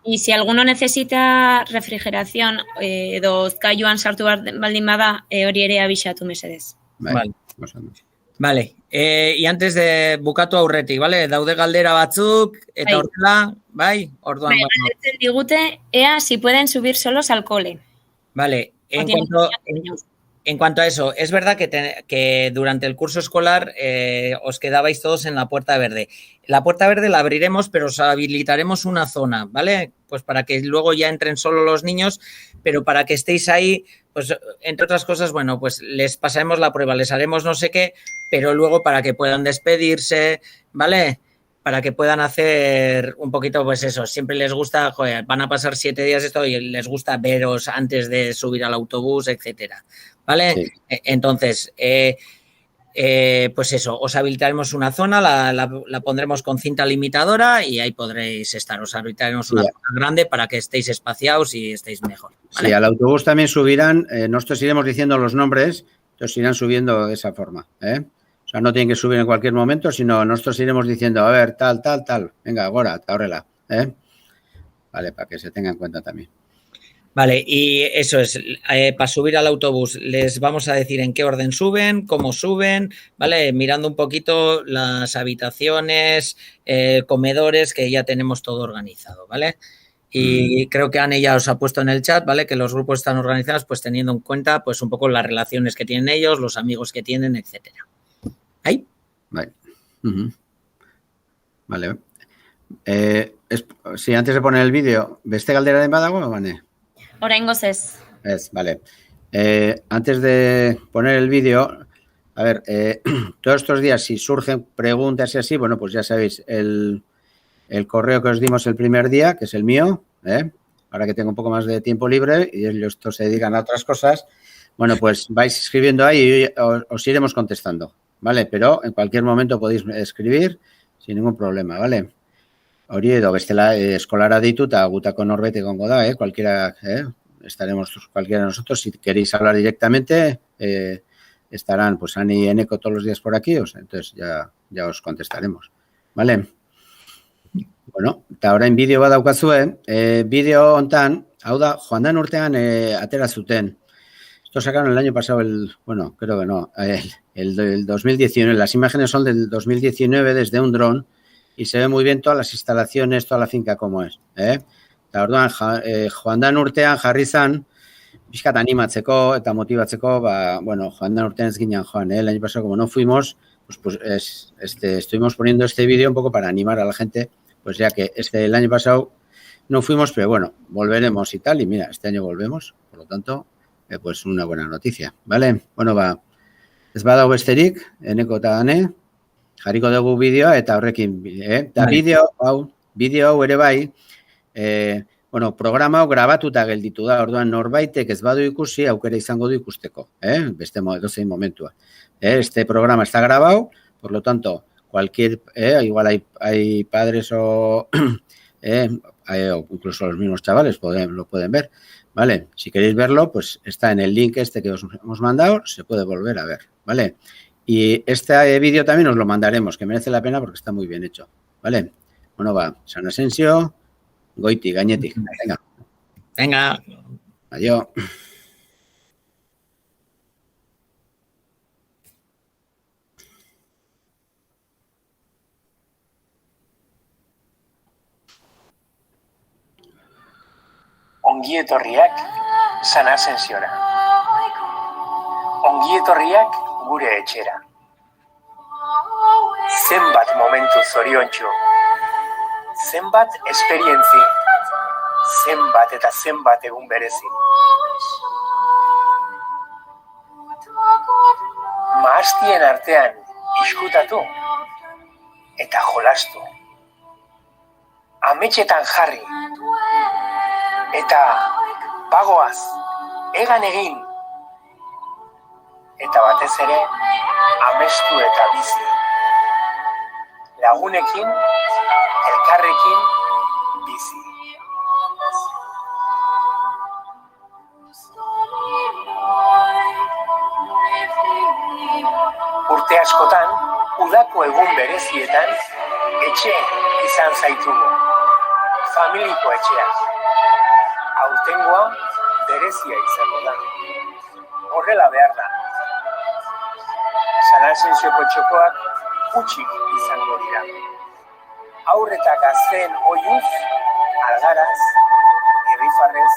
Y si alguno necesita refrigeración, hozkailuan sartu baldin bada, hori ere abixatu mesedez. Vale. Vale, y antes de bukatu aurretik, ¿vale? Daude galdera batzuk, eta horrela, bai? Orduan. Galdetzen digute, ea si pueden subir solos al cole. Vale, en cuanto a eso, es verdad que durante el curso escolar os quedabais todos en la puerta verde. La puerta verde la abriremos, pero os habilitaremos una zona, ¿vale? Pues para que luego ya entren solo los niños, pero para que estéis ahí, pues entre otras cosas, bueno, pues les pasaremos la prueba, les haremos no sé qué, pero luego para que puedan despedirse, ¿vale? Para que puedan hacer un poquito, pues eso, siempre les gusta, joder, van a pasar 7 días esto y les gusta veros antes de subir al autobús, etcétera, ¿vale? Sí. Entonces, pues eso, os habilitaremos una zona, la pondremos con cinta limitadora y ahí podréis estar, os habilitaremos una zona grande para que estéis espaciados y estéis mejor, ¿vale? Sí, al autobús también subirán, nosotros iremos diciendo los nombres, entonces irán subiendo de esa forma, O sea, no tienen que subir en cualquier momento, sino nosotros iremos diciendo, a ver, tal, venga, ahora, ahorrela, Vale, para que se tenga en cuenta también. Vale, y eso es, para subir al autobús les vamos a decir en qué orden suben, cómo suben, ¿vale? Mirando un poquito las habitaciones, comedores, que ya tenemos todo organizado, ¿vale? Y creo que Anne ya os ha puesto en el chat, ¿vale? Que los grupos están organizados pues teniendo en cuenta pues un poco las relaciones que tienen ellos, los amigos que tienen, etcétera. ¿Ahí? Vale. Vale. Si antes de poner el vídeo, ¿beste galdera de badago o Bane? Oraingoz ez. Vale. Antes de poner el vídeo, a ver, todos estos días, si surgen preguntas y así, bueno, pues ya sabéis, el correo que os dimos el primer día, que es el mío, ahora que tengo un poco más de tiempo libre y estos se dedican a otras cosas, bueno, pues vais escribiendo ahí y os iremos contestando, ¿vale? Pero en cualquier momento podéis escribir sin ningún problema, ¿vale? Hori edo bestela eskolara dituta gutako norbait egongo da, cualquiera, estaremos cualquiera de nosotros. Si queréis hablar directamente, estarán pues Ani y Eneco todos los días por aquí, entonces ya os contestaremos, ¿vale? Bueno, eta orain bideo bat daukazue, bideo hontan, hau da, joan den urtean atera zuten. Esto sacaron el año pasado, bueno, creo que no, el 2019. Las imágenes son del 2019 desde un dron y se ve muy bien todas las instalaciones, toda la finca como es. Eta orduan, joan dan urtean jarri zan, pixkat animatzeko eta motibatzeko, bueno, joan dan urtean ez ginen joan, el año pasado como no fuimos, pues estuvimos poniendo este vídeo un poco para animar a la gente, pues ya que el año pasado no fuimos, pero bueno, volveremos y tal, y mira, este año volvemos, por lo tanto, pues una buena noticia, ¿vale? Bueno, ez badago besterik, eneko eta gane, jarriko dugu bideoa eta horrekin, eta bideo hau ere bai, bueno, programa hau grabatuta gelditu da, orduan norbaitek ez badu ikusi, aukera izango du ikusteko, beste edozein momentua. Este programa está grabado, por lo tanto, igual hay padres o incluso los mismos chavales lo pueden ver, ¿vale? Si queréis verlo, pues está en el link que os hemos mandado, se puede volver a ver, ¿vale? Y este vídeo también os lo mandaremos, que merece la pena porque está muy bien hecho, ¿vale? Bueno, San Asensio, goiti, gainetik, venga. Venga. Adiós. Ongi etorriak San Asensiora. Ongi etorriak gure etxera. Zenbat momentu zoriontsu, zenbat esperientzi, zenbat eta zenbat egun berezi. Mahastien artean iskutatu eta jolastu. Ametxetan jarri eta bagoaz, egan egin, eta batez ere, amestu eta bizi. Lagunekin, elkarrekin, bizi. Urte askotan, udako egun berezietan, etxe izan zaitugu. Familiko etxeak. Aurtengoa berezia izango da. Horrela behar da. San Asensioko txokoak gutxik izango dira. Haur eta gazteen oiuz, algaraz, irrifarrez,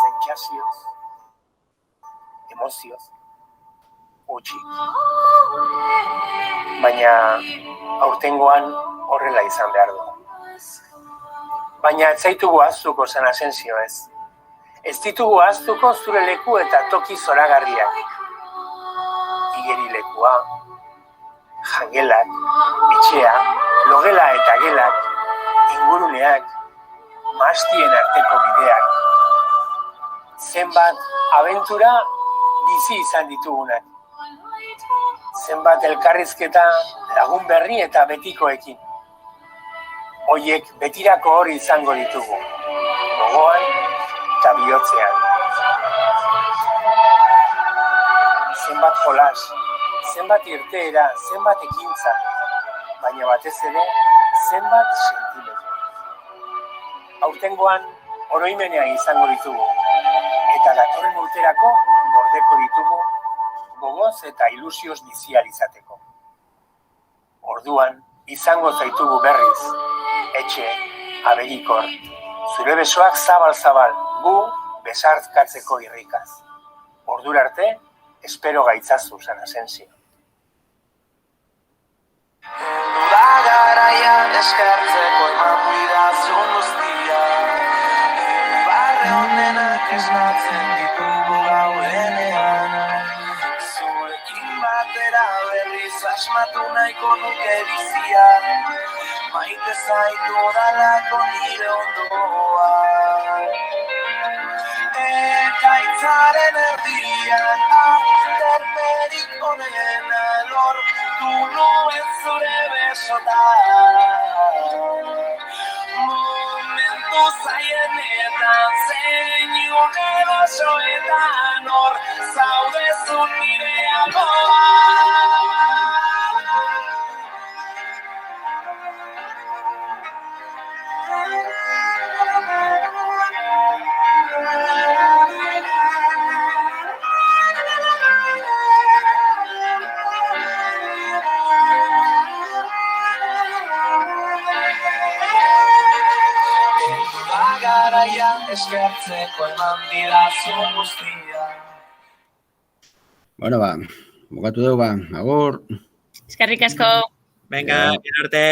sentsazioz, emozioz, gutxik. Baina aurtengoan horrela izan behar du. Baina ez zaitugu ahaztuko San Asensio ez. Ez ditugu ahaztuko zure leku eta toki zoragarriak. Igerilekua, jangelak, etxea, logela eta gelak, inguruneak, mahastien arteko bideak. Zenbat abentura bizi izan ditugunak. Zenbat elkarrizketa lagun berri eta betikoekin. Hoiek betirako hori izango ditugu, gogoan eta bihotzean. Zenbat jolas, zenbat irteera, zenbat ekintza, baina batez ere, zenbat sentimendu. Aurtengoan oroimenean izango ditugu, eta datorren urterako gordeko ditugu, gogoz eta ilusioz bizial izateko. Orduan, izango zaitugu berriz, etxe, abegikor, zure besoak zabal-zabal, gu besartkatzeko irrikaz. Ordura arte, espero gaitzazu San Asensio. Da garaia eskertzeko eman bidazun guztia, barre honenak esnatzen ditugu gauenean. Zurekin batera berriz asmatu nahiko nuke bizia, maite zaitu dalako nire ondoa. Ekaitzaren erdian aterperik onena lortu nuen zure besotan. Momentu zaienetan zeinu erosoetan hor zaudezun nire amoa. garaia eskertzeko eman didazun guztia. Bueno, bukatu dugu, agur. Eskerrik asko. Venga, arte.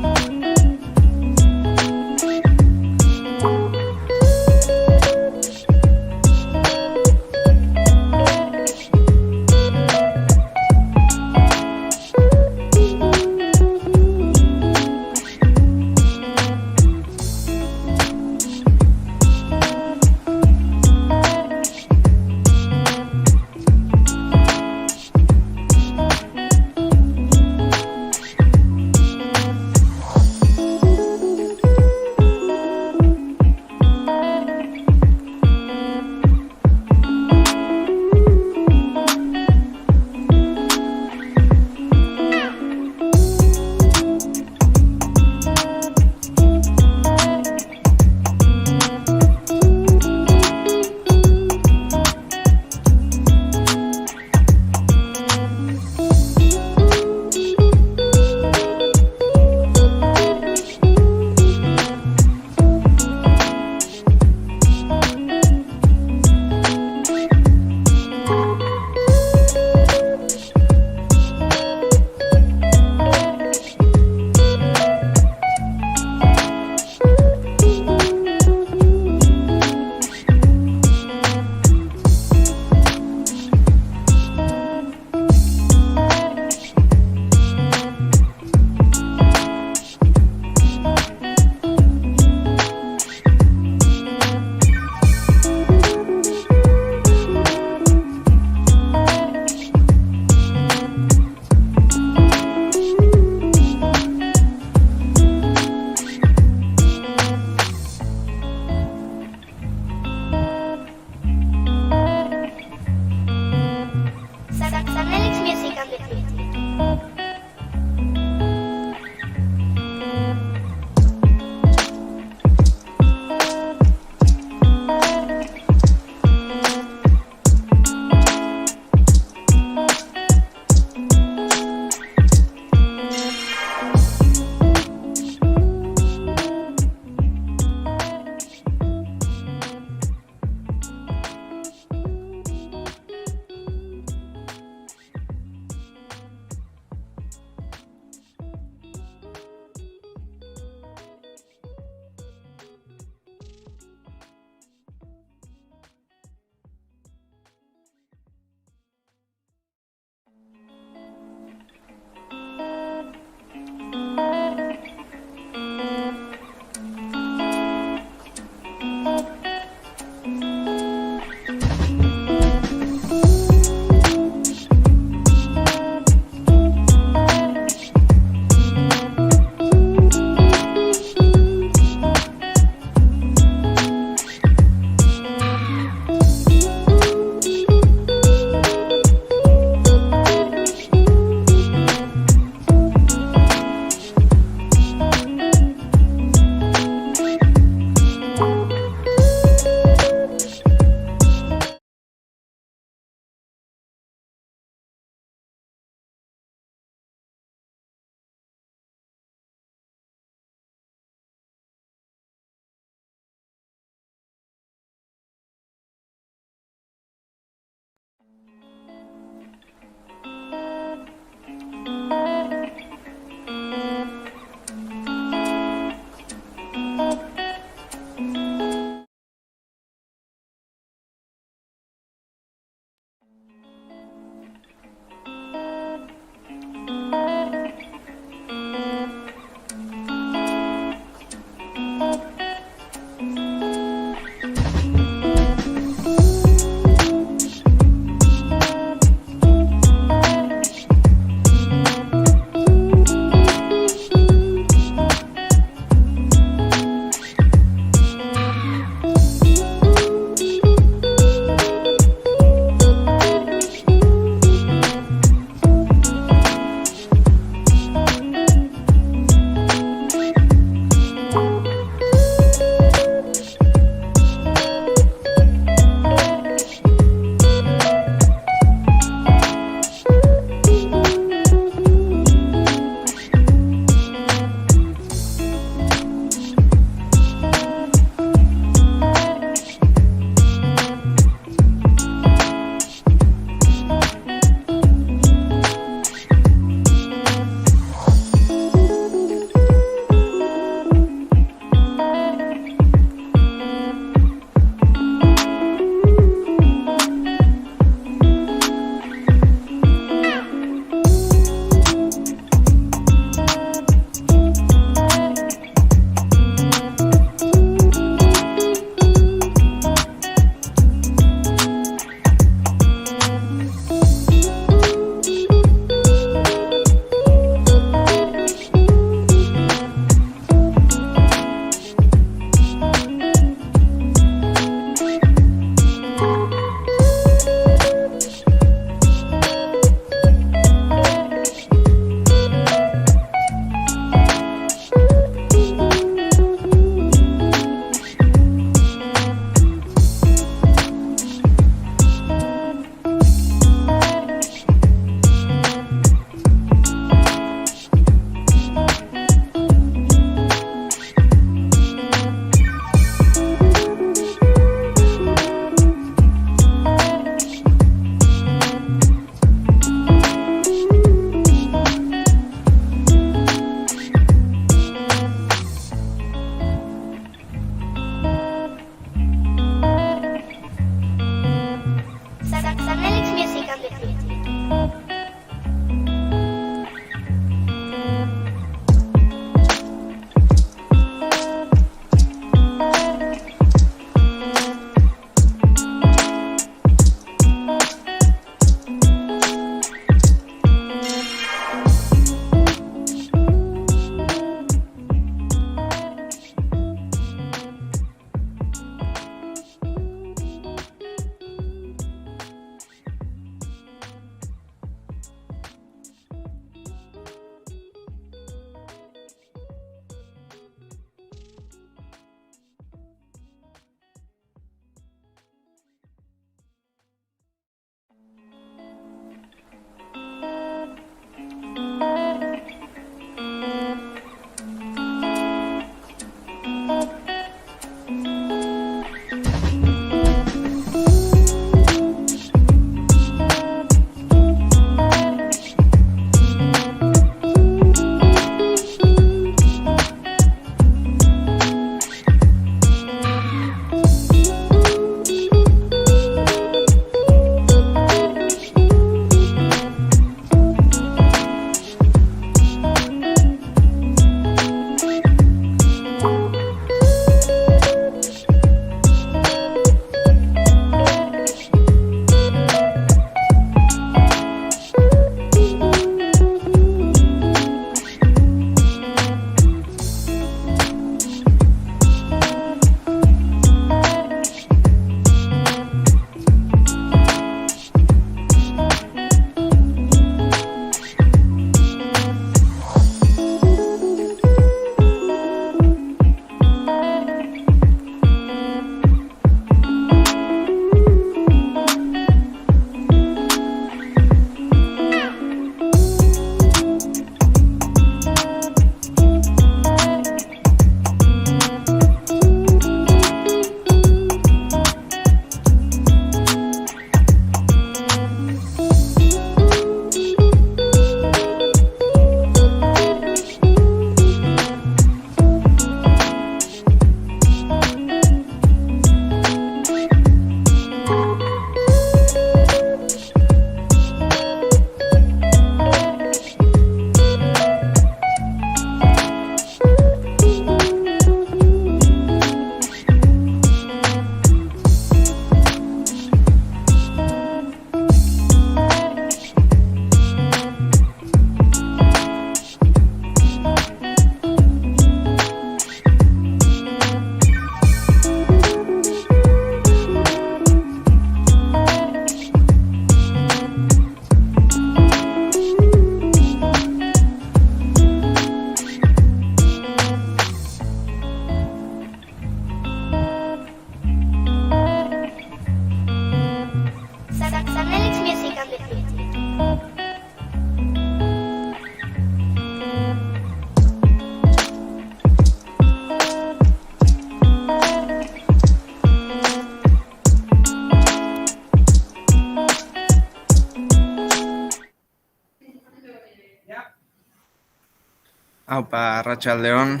Aupa, arratsaldeon,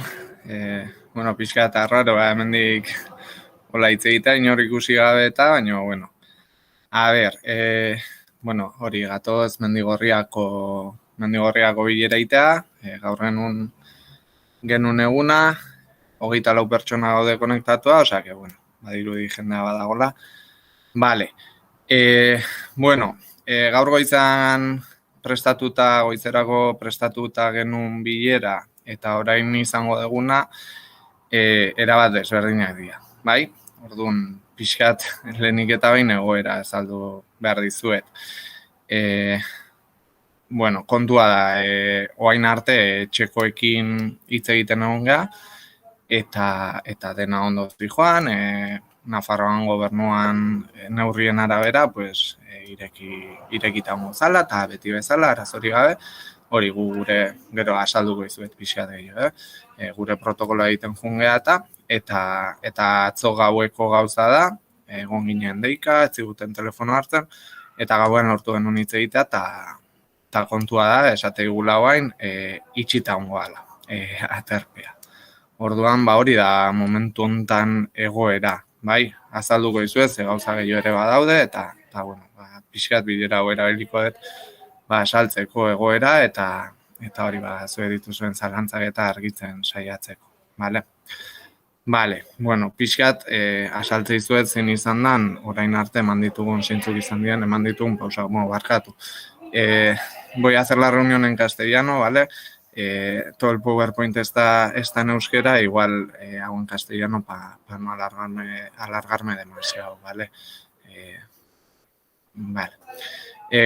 bueno, pixka eta arraroa hemendik hola hitz egitea, inor ikusi gabe eta, baina, bueno. A ber, bueno, hori gatoz Mendigorriako bilera itea, gaur genuen eguna, 24 pertsona gaude konektatua, osea que, bueno, badirudi jendea badagola. Vale, bueno, gaur goizerako prestatuta genuen bilera eta orain izango deguna erabat desberdinak dira, bai? Orduan, pixkat lehenik eta behin egoera azaldu behar dizuet. Bueno, kontua da, oain arte txekoekin hitz egiten egon geha, eta dena ondo zijoan, Nafarroan gobernuan neurrien arabera, pues, irekita zala, eta beti bezala, arazori gabe, hori gure gero asalduko izuet pixka gehiago, gure protokoloa egiten jungea eta atzo gaueko gauza da, egon ginen deika, ez ziguten telefono hartzen, eta gauean lortu genuen hitz egitea, eta kontua da, esate igula guain, itxita ongoala, aterpea. Orduan, hori da momentu hontan egoera, bai, azalduko izuet, ze gauza gehiago ere badaude, eta bueno, pixkat bidera hau erabiliko dut, saltzeko egoera, eta hori zue dituzuen zalantzak eta argitzen saiatzeko, bale? Bale, bueno, pixkat asaltze izuet zein izan dan, orain arte eman ditugun zeintzuk izan diren, eman ditugun pausa, barkatu. Voy a hacer la reunión en castellano, ¿vale? Todo el PowerPoint está en euskera, igual hago en castellano para no alargarme demasiado, ¿vale? Vale.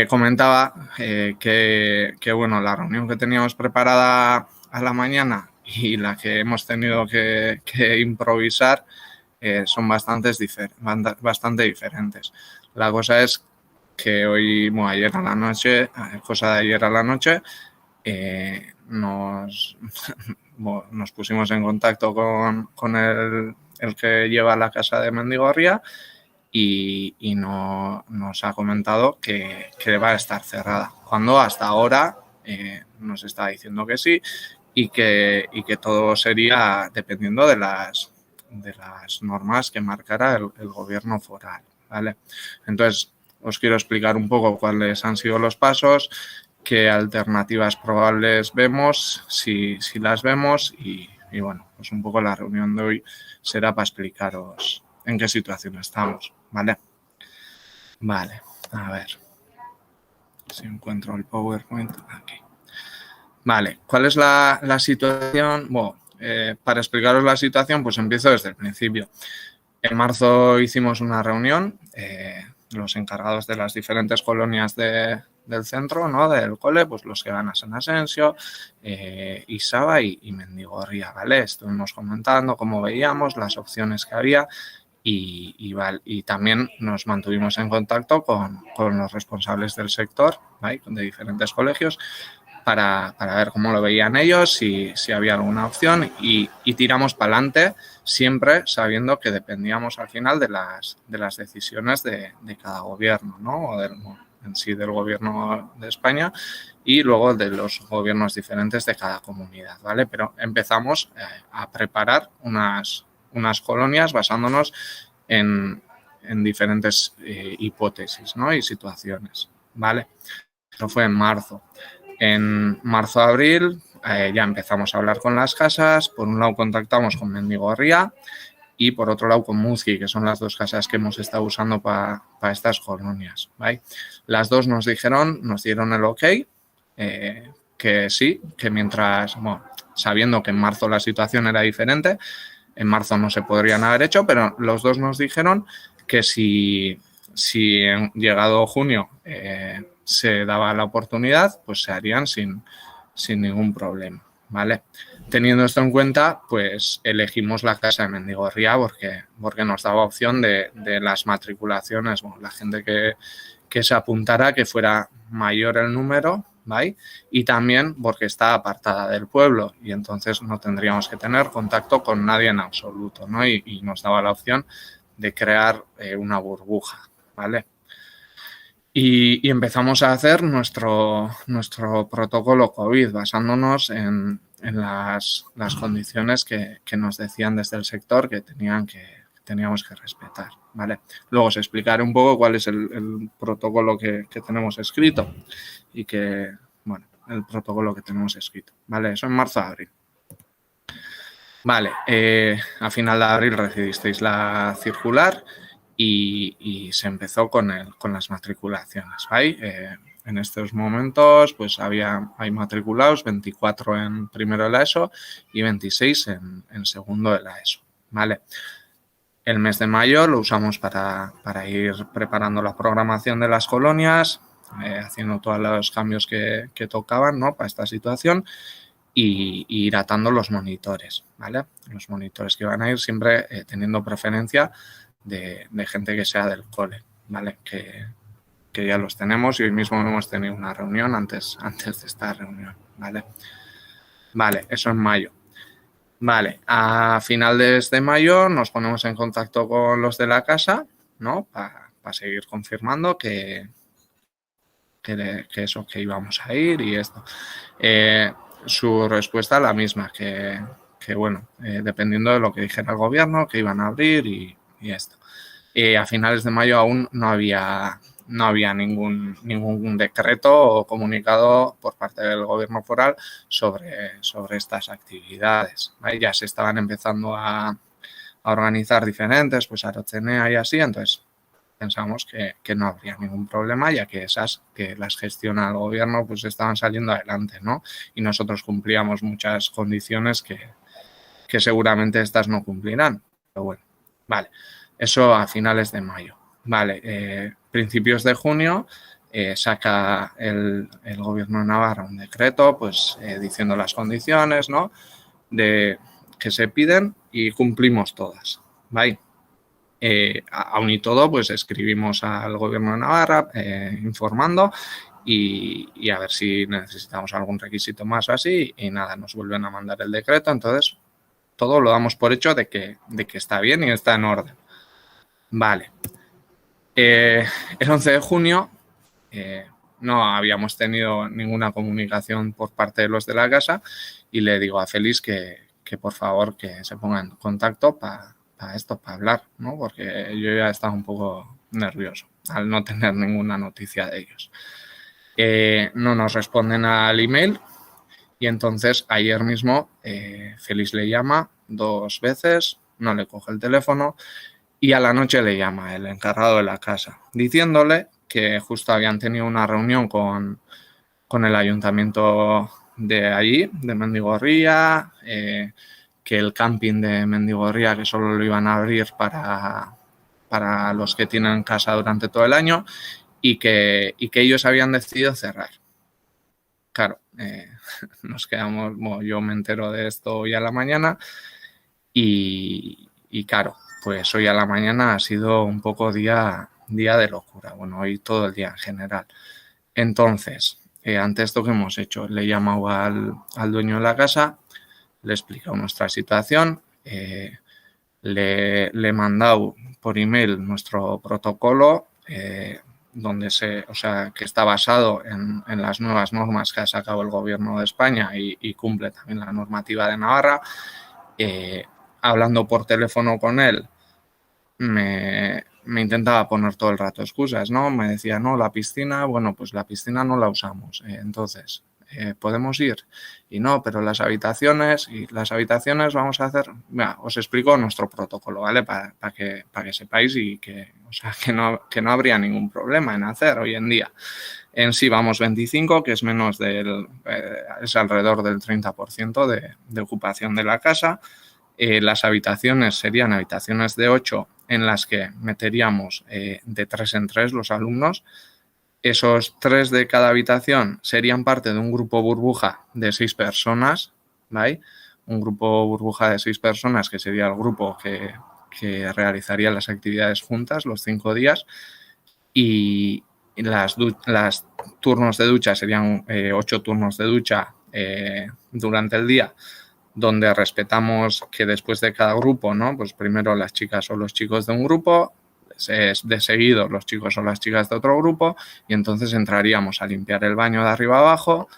Comentaba que, bueno, la reunión que teníamos preparada a la mañana y la que hemos tenido que improvisar son bastante diferentes. La cosa es que hoy, bueno, ayer a la noche, nos pusimos en contacto con el que lleva la casa de Mendigorria y nos ha comentado que va a estar cerrada, cuando hasta ahora nos está diciendo que sí y que todo sería dependiendo de las normas que marcara el gobierno foral, ¿vale? Entonces, os quiero explicar un poco cuáles han sido los pasos, qué alternativas probables vemos, si las vemos y bueno, pues un poco la reunión de hoy será para explicaros en qué situación estamos, ¿vale? Vale, a ver si encuentro el PowerPoint aquí. Vale, ¿cuál es la situación? Bueno, para explicaros la situación, pues empiezo desde el principio. En marzo hicimos una reunión, los encargados de las diferentes colonias del centro, ¿no? Del cole, pues los que van a San Asensio, Isaba y Mendigorria, ¿vale? Estuvimos comentando cómo veíamos, las opciones que había y también nos mantuvimos en contacto con los responsables del sector, ¿vale? De diferentes colegios para ver cómo lo veían ellos, si había alguna opción y tiramos para adelante siempre sabiendo que dependíamos al final de las decisiones de cada gobierno, ¿no? O en sí del gobierno de España y luego de los gobiernos diferentes de cada comunidad, ¿vale? Pero empezamos a preparar unas colonias basándonos en diferentes hipótesis, ¿no? Y situaciones, ¿vale? Eso fue en marzo. En marzo-abril ya empezamos a hablar con las casas. Por un lado contactamos con Mendigorria y por otro lado con Muzki, que son las dos casas que hemos estado usando para estas colonias, ¿vale? Las dos nos dieron el ok, que sí, que mientras, bueno, sabiendo que en marzo la situación era diferente, en marzo no se podrían haber hecho, pero los dos nos dijeron que si llegado junio se daba la oportunidad, pues se harían sin ningún problema, ¿vale? Teniendo esto en cuenta, pues elegimos la casa de Mendigorria porque nos daba opción de las matriculaciones, bueno, la gente que se apuntara, que fuera mayor el número, ¿vale? Y también porque está apartada del pueblo y entonces no tendríamos que tener contacto con nadie en absoluto, ¿no? Y nos daba la opción de crear una burbuja, ¿vale? Y empezamos a hacer nuestro protocolo COVID basándonos en las condiciones que nos decían desde el sector que teníamos que respetar, ¿vale? Luego os explicaré un poco cuál es el protocolo que tenemos escrito y el protocolo que tenemos escrito, ¿vale? Eso en marzo-abril. Vale, a final de abril recibisteis la circular y se empezó con las matriculaciones, ¿vale? En estos momentos pues hay matriculados 24 en primero de la ESO y 26 en segundo de la ESO, ¿vale? El mes de mayo lo usamos para ir preparando la programación de las colonias, haciendo todos los cambios que tocaban, ¿no? Para esta situación y ir atando los monitores, ¿vale? Los monitores que van a ir siempre teniendo preferencia de gente que sea del cole, ¿vale? Que ya los tenemos y hoy mismo hemos tenido una reunión antes de esta reunión, ¿vale? Vale, eso en mayo. Vale, a finales de mayo nos ponemos en contacto con los de la casa, ¿no? Para seguir confirmando que eso, que íbamos a ir y esto. Su respuesta la misma, que dependiendo de lo que dijera el gobierno, que iban a abrir y esto. A finales de mayo aún no había ningún decreto o comunicado por parte del gobierno foral sobre estas actividades, ¿vale? Ya se estaban empezando a organizar diferentes, pues Arotzenea y así, entonces pensamos que no habría ningún problema, ya que esas que las gestiona el gobierno pues estaban saliendo adelante, ¿no? Y nosotros cumplíamos muchas condiciones que seguramente estas no cumplirán. Pero bueno, vale, eso a finales de mayo. Vale, principios de junio saca el gobierno de Navarra un decreto pues diciendo las condiciones, ¿no? Que se piden y cumplimos todas, ¿vale? Aún y todo, pues escribimos al gobierno de Navarra informando y a ver si necesitamos algún requisito más o así y nada, nos vuelven a mandar el decreto, entonces todo lo damos por hecho de que está bien y está en orden. Vale. El 11 de junio no habíamos tenido ninguna comunicación por parte de los de la casa y le digo a Félix que por favor que se ponga en contacto para hablar, ¿no? Porque yo ya estaba un poco nervioso al no tener ninguna noticia de ellos. No nos responden al email y entonces ayer mismo Félix le llama 2 veces, no le coge el teléfono y a la noche le llama el encargado de la casa diciéndole que justo habían tenido una reunión con el ayuntamiento de allí, de Mendigorría, que el camping de Mendigorría que solo lo iban a abrir para los que tienen casa durante todo el año y que ellos habían decidido cerrar. Claro, nos quedamos, bueno, yo me entero de esto hoy a la mañana y claro, pues hoy a la mañana ha sido un poco día de locura, bueno, hoy todo el día en general. Entonces, ante esto que hemos hecho, le he llamado al dueño de la casa, le he explicado nuestra situación, le he mandado por email nuestro protocolo, que está basado en las nuevas normas que ha sacado el gobierno de España y cumple también la normativa de Navarra. Hablando por teléfono con él, me intentaba poner todo el rato excusas, ¿no? Me decía, no, la piscina, bueno, pues la piscina no la usamos, entonces podemos ir. Y no, pero las habitaciones vamos a hacer, mira, os explico nuestro protocolo, ¿vale? Para que sepáis y que no habría ningún problema en hacer hoy en día. En sí vamos 25, que es menos es alrededor del 30% de ocupación de la casa. Las habitaciones serían habitaciones de 8 en las que meteríamos de 3 en 3 los alumnos. Esos 3 de cada habitación serían parte de un grupo burbuja de 6 personas, ¿vale? Un grupo burbuja de 6 personas que sería el grupo que realizaría las actividades juntas los 5 días y las turnos de ducha serían 8 turnos de ducha durante el día, donde respetamos que después de cada grupo, ¿no? Pues primero las chicas o los chicos de un grupo, de seguido los chicos o las chicas de otro grupo y entonces entraríamos a limpiar el baño de arriba abajo,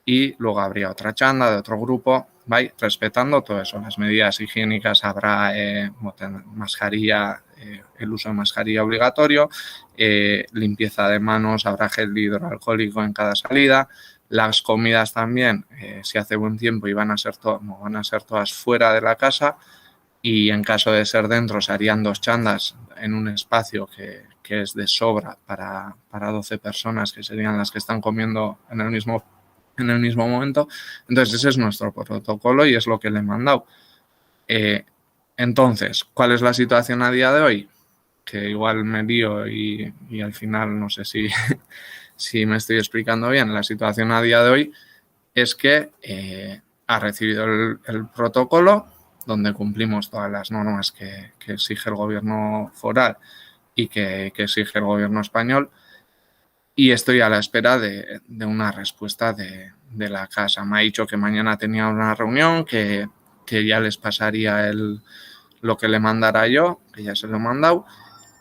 y luego habría otra chanda de otro grupo, ¿vale? Respetando todo eso. Las medidas higiénicas habrá mascarilla, el uso de mascarilla obligatorio, limpieza de manos, habrá gel hidroalcohólico en cada salida. Las comidas también, si hace buen tiempo y van a ser todas fuera de la casa, y en caso de ser dentro se harían 2 chandas en un espacio que es de sobra para 12 personas, que serían las que están comiendo en el mismo momento. Entonces ese es nuestro protocolo y es lo que le he mandado. Entonces, ¿cuál es la situación a día de hoy? Que igual me lío y al final no sé si me estoy explicando bien. La situación a día de hoy es que ha recibido el protocolo donde cumplimos todas las normas que exige el gobierno foral y que exige el gobierno español, y estoy a la espera de una respuesta de la casa. Me ha dicho que mañana tenía una reunión, que ya les pasaría lo que le mandara yo, que ya se lo he mandado,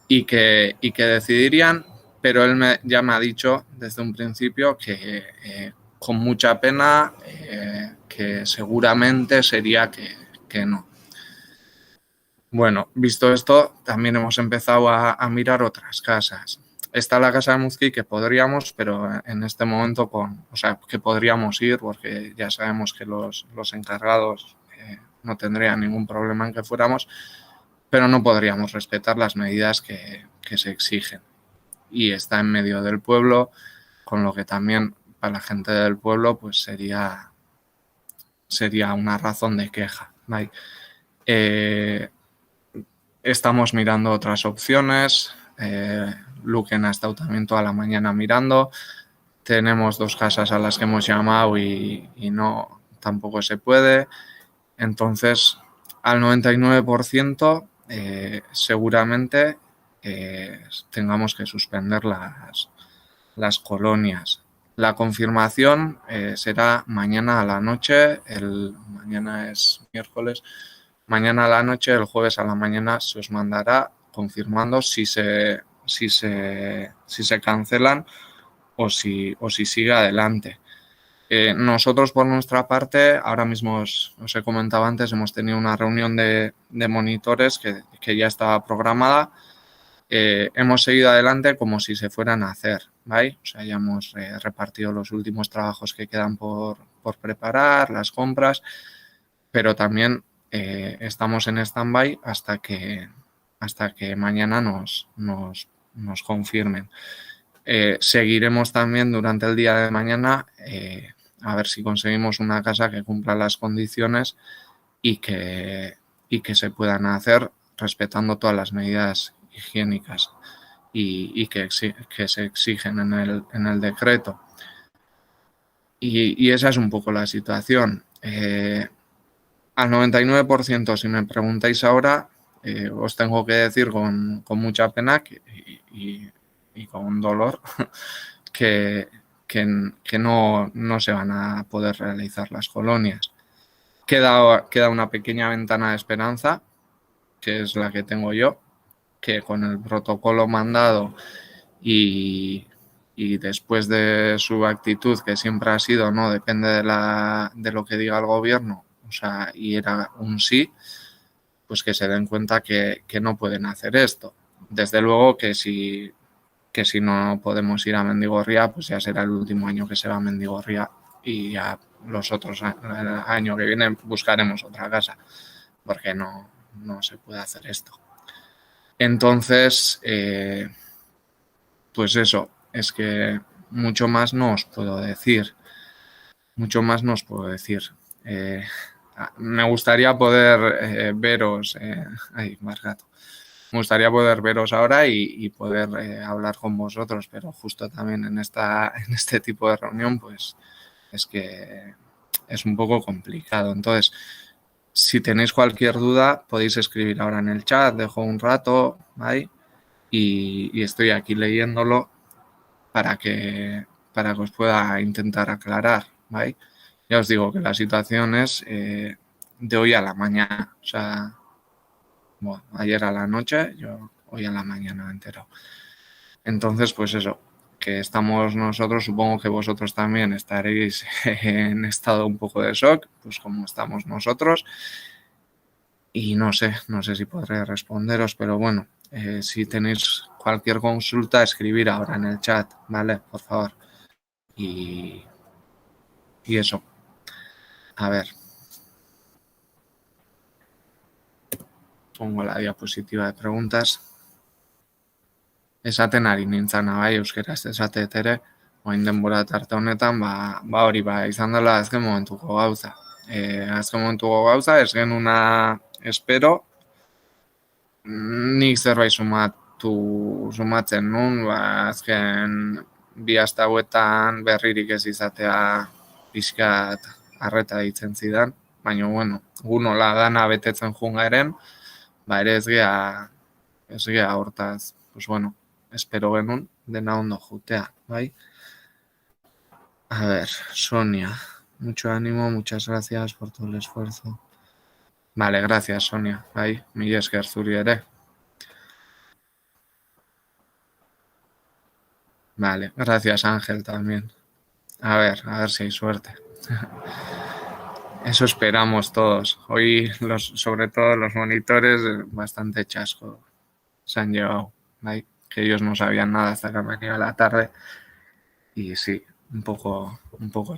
y que decidirían, pero él ya me ha dicho desde un principio que con mucha pena, que seguramente sería que no. Bueno, visto esto, también hemos empezado a mirar otras casas. Está la casa de Muzki que podríamos, pero en este momento que podríamos ir porque ya sabemos que los encargados no tendrían ningún problema en que fuéramos, pero no podríamos respetar las medidas que se exigen. Y está en medio del pueblo, con lo que también para la gente del pueblo pues sería una razón de queja, ¿vale? Estamos mirando otras opciones. Luquen ha estado también toda la mañana mirando. Tenemos 2 casas a las que hemos llamado y no, tampoco se puede. Entonces, al 99% seguramente tengamos que suspender las colonias. La confirmación será mañana a la noche. Mañana es miércoles. Mañana a la noche, el jueves a la mañana, se os mandará confirmando si se cancelan o si sigue adelante. Nosotros, por nuestra parte, ahora mismo os he comentado antes, hemos tenido una reunión de monitores que ya estaba programada. Hemos seguido adelante como si se fueran a hacer, ¿vale? O sea, ya hemos repartido los últimos trabajos que quedan por preparar, las compras, pero también estamos en stand-by hasta que mañana nos confirmen. Seguiremos también durante el día de mañana a ver si conseguimos una casa que cumpla las condiciones y que se puedan hacer respetando todas las medidas higiénicas y que se exigen en el decreto. Y esa es un poco la situación. Al 99%, si me preguntáis ahora, os tengo que decir con mucha pena y con dolor que no se van a poder realizar las colonias. Queda una pequeña ventana de esperanza, que es la que tengo yo, que con el protocolo mandado y después de su actitud, que siempre ha sido, no depende de lo que diga el gobierno, o sea, y era un sí, pues que se den cuenta que no pueden hacer esto. Desde luego que si no podemos ir a Mendigorría, pues ya será el último año que se va a Mendigorría y ya los otros, el año que viene buscaremos otra casa, porque no se puede hacer esto. Entonces, pues eso, es que mucho más no os puedo decir. Me gustaría poder veros, más gato. Me gustaría poder veros ahora y poder hablar con vosotros, pero justo también en este tipo de reunión, pues es que es un poco complicado. Entonces, si tenéis cualquier duda, podéis escribir ahora en el chat, dejo un rato, ¿vale? Y estoy aquí leyéndolo para que os pueda intentar aclarar, ¿vale? Ya os digo que la situación es de hoy a la mañana, o sea, bueno, ayer a la noche, hoy a la mañana entero. Entonces, pues eso, que estamos nosotros, supongo que vosotros también estaréis en estado un poco de shock, pues como estamos nosotros. Y no sé si podré responderos, pero bueno, si tenéis cualquier consulta, escribir ahora en el chat, ¿vale? Por favor. Y eso. A ver. Pongo la diapositiva de preguntas. Esaten ari nintzana, bai, euskeraz esatet ere, orain denbora tarte honetan, hori izan dela azken momentuko gauza. Azken momentuko gauza, ez genuna espero, nik zerbait sumatzen nun, azken bi aste hauetan berririk ez izatea pixkat arreta ditzen zidan, baina, bueno, gu nola dana betetzen junga eren, ere ez gea hortaz, pues bueno, espero genuen dena ondo jutea, bai? A ver, Sonia, mucho ánimo, muchas gracias por todo el esfuerzo. Vale, gracias, Sonia, bai, mila esker zuri ere. Vale, gracias, Ángel, también. A ver si hay suerte. Eso esperamos todos. Hoy, sobre todo los monitores, bastante chasco se han llevado, ¿vale? Que ellos no sabían nada hasta que han venido a la tarde. Y sí, un poco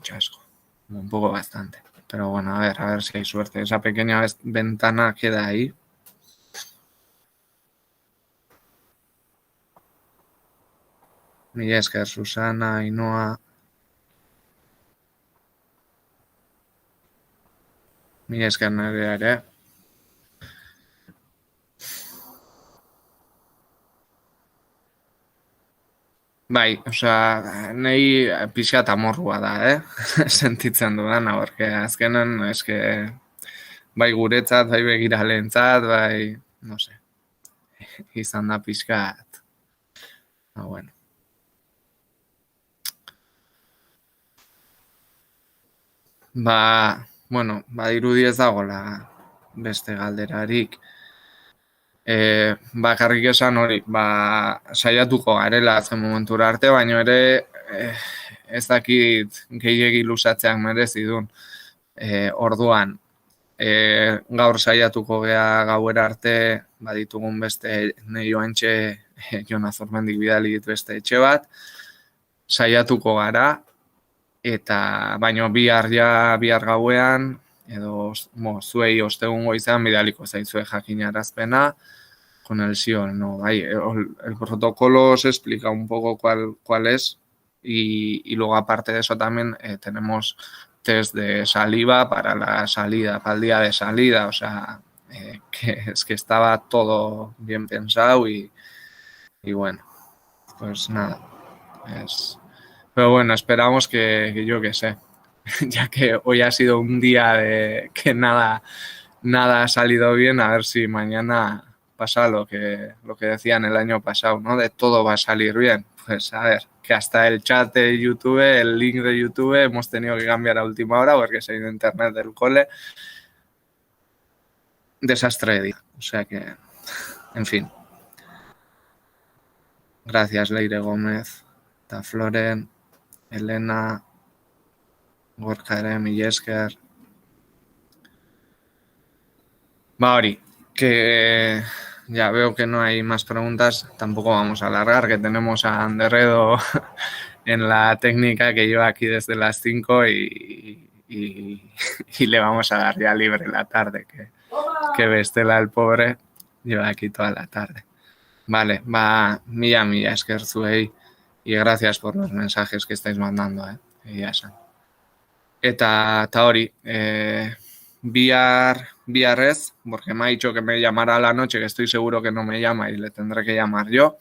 chasco. Un poco bastante. Pero bueno, a ver si hay suerte. Esa pequeña ventana queda ahí. Mila esker, Susana, Ainhoa. Mila esker Nerea ere. Bai, osea, nahi pixat amorrua da, sentitzen dudana, porque azkenen, eske, bai guretzat, bai begiralentzat, bai, no sé, izan da pixkat. Bueno. Bueno, dirudi ez dagoela beste galderarik. Bakarrik esan hori, saiatuko garela azken momentura arte, baina ere ez dakit gehiegi lusatzeak merezi duen. Orduan, gaur saiatuko gea gauera arte, baditugun beste nahi joantxe Jon Azurmendik bidali dit beste etxe bat, saiatuko gara, eta baino bihar gauean, edo zuei ostegun goizean bidaliko zaizue jakinarazpena, con el sí o el no. El protocolo se explica un poco cuál es y luego aparte de eso también tenemos test de saliva para la salida, para el día de salida, o sea, que es que estaba todo bien pensado y bueno, pues nada, pero bueno, esperamos que yo qué sé, ya que hoy ha sido un día de que nada ha salido bien, a ver si mañana pasa lo que decían el año pasado, ¿no? De todo va a salir bien. Pues a ver, que hasta el chat de YouTube, el link de YouTube, hemos tenido que cambiar a última hora porque se ha ido internet del cole. Desastre de día. O sea que, en fin. Gracias, Leire Gómez, Tafloren, Elena, Gorka ere, mila esker. Hori, que ya veo que no hay más preguntas, tampoco vamos a alargar, que tenemos a Anderredo en la técnica que lleva aquí desde las 5 y le vamos a dar ya libre la tarde, que Bestela, el pobre, lleva aquí toda la tarde. Vale, mila esker zuei y gracias por los mensajes que estáis mandando, ya san. Eta hori, Vierres, porque me ha dicho que me llamará a la noche, que estoy seguro que no me llama y le tendré que llamar yo.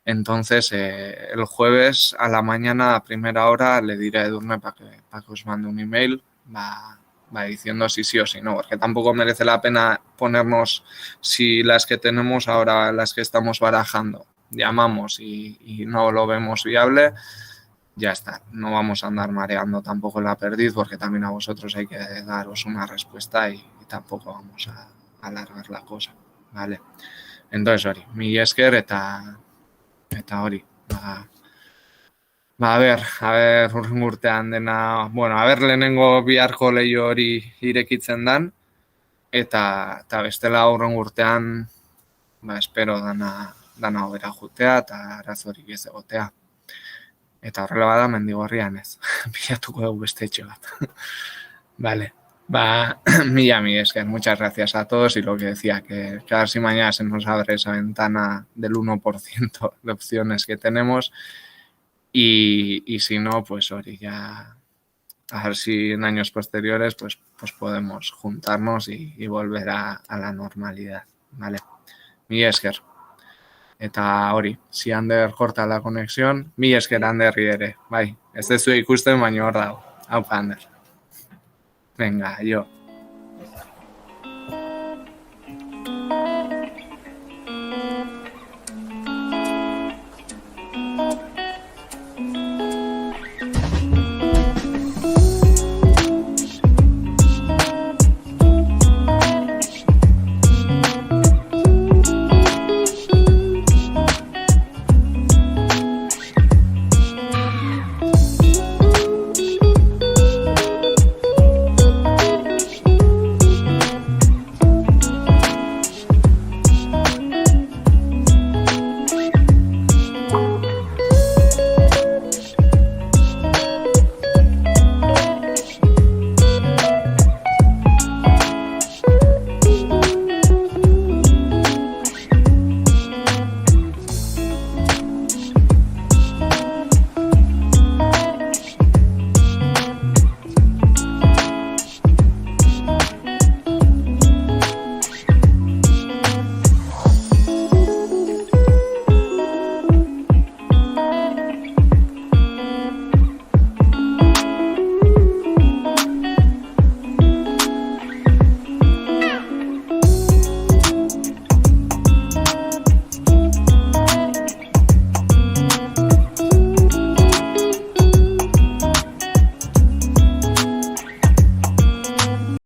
Entonces, el jueves a la mañana, a primera hora, le diré a Edurne para que os mande un email, va diciendo si sí o si no, porque tampoco merece la pena ponernos, si las que tenemos ahora, las que estamos barajando, llamamos y no lo vemos viable, ya está, no vamos a andar mareando tampoco la perdiz porque también a vosotros hay que daros una respuesta y tampoco vamos a alargar la cosa, ¿vale? Entonces, hori, mila esker eta hori, a ver, urrengo urtean dena, bueno, lehenengo biharko leiho hori irekitzen dan, eta bestela urrengo urtean, espero dana hobera jutea eta arazorik ez egotea. Eta horrela bada Mendigorrian ez, pilatuko dugu beste etxe bat. Vale, mila esker, muchas gracias a todos y lo que decía, que a ver si mañana se nos abre esa ventana del 1% de opciones que tenemos y si no, pues Ori, ya a ver si en años posteriores pues podemos juntarnos y volver a la normalidad, ¿vale? Mila esker. Eta hori, si Ander corta la conexión, mila esker Anderri ere, bai, ez dezu ikusten baina hor dago, haupa Ander. Venga, yo.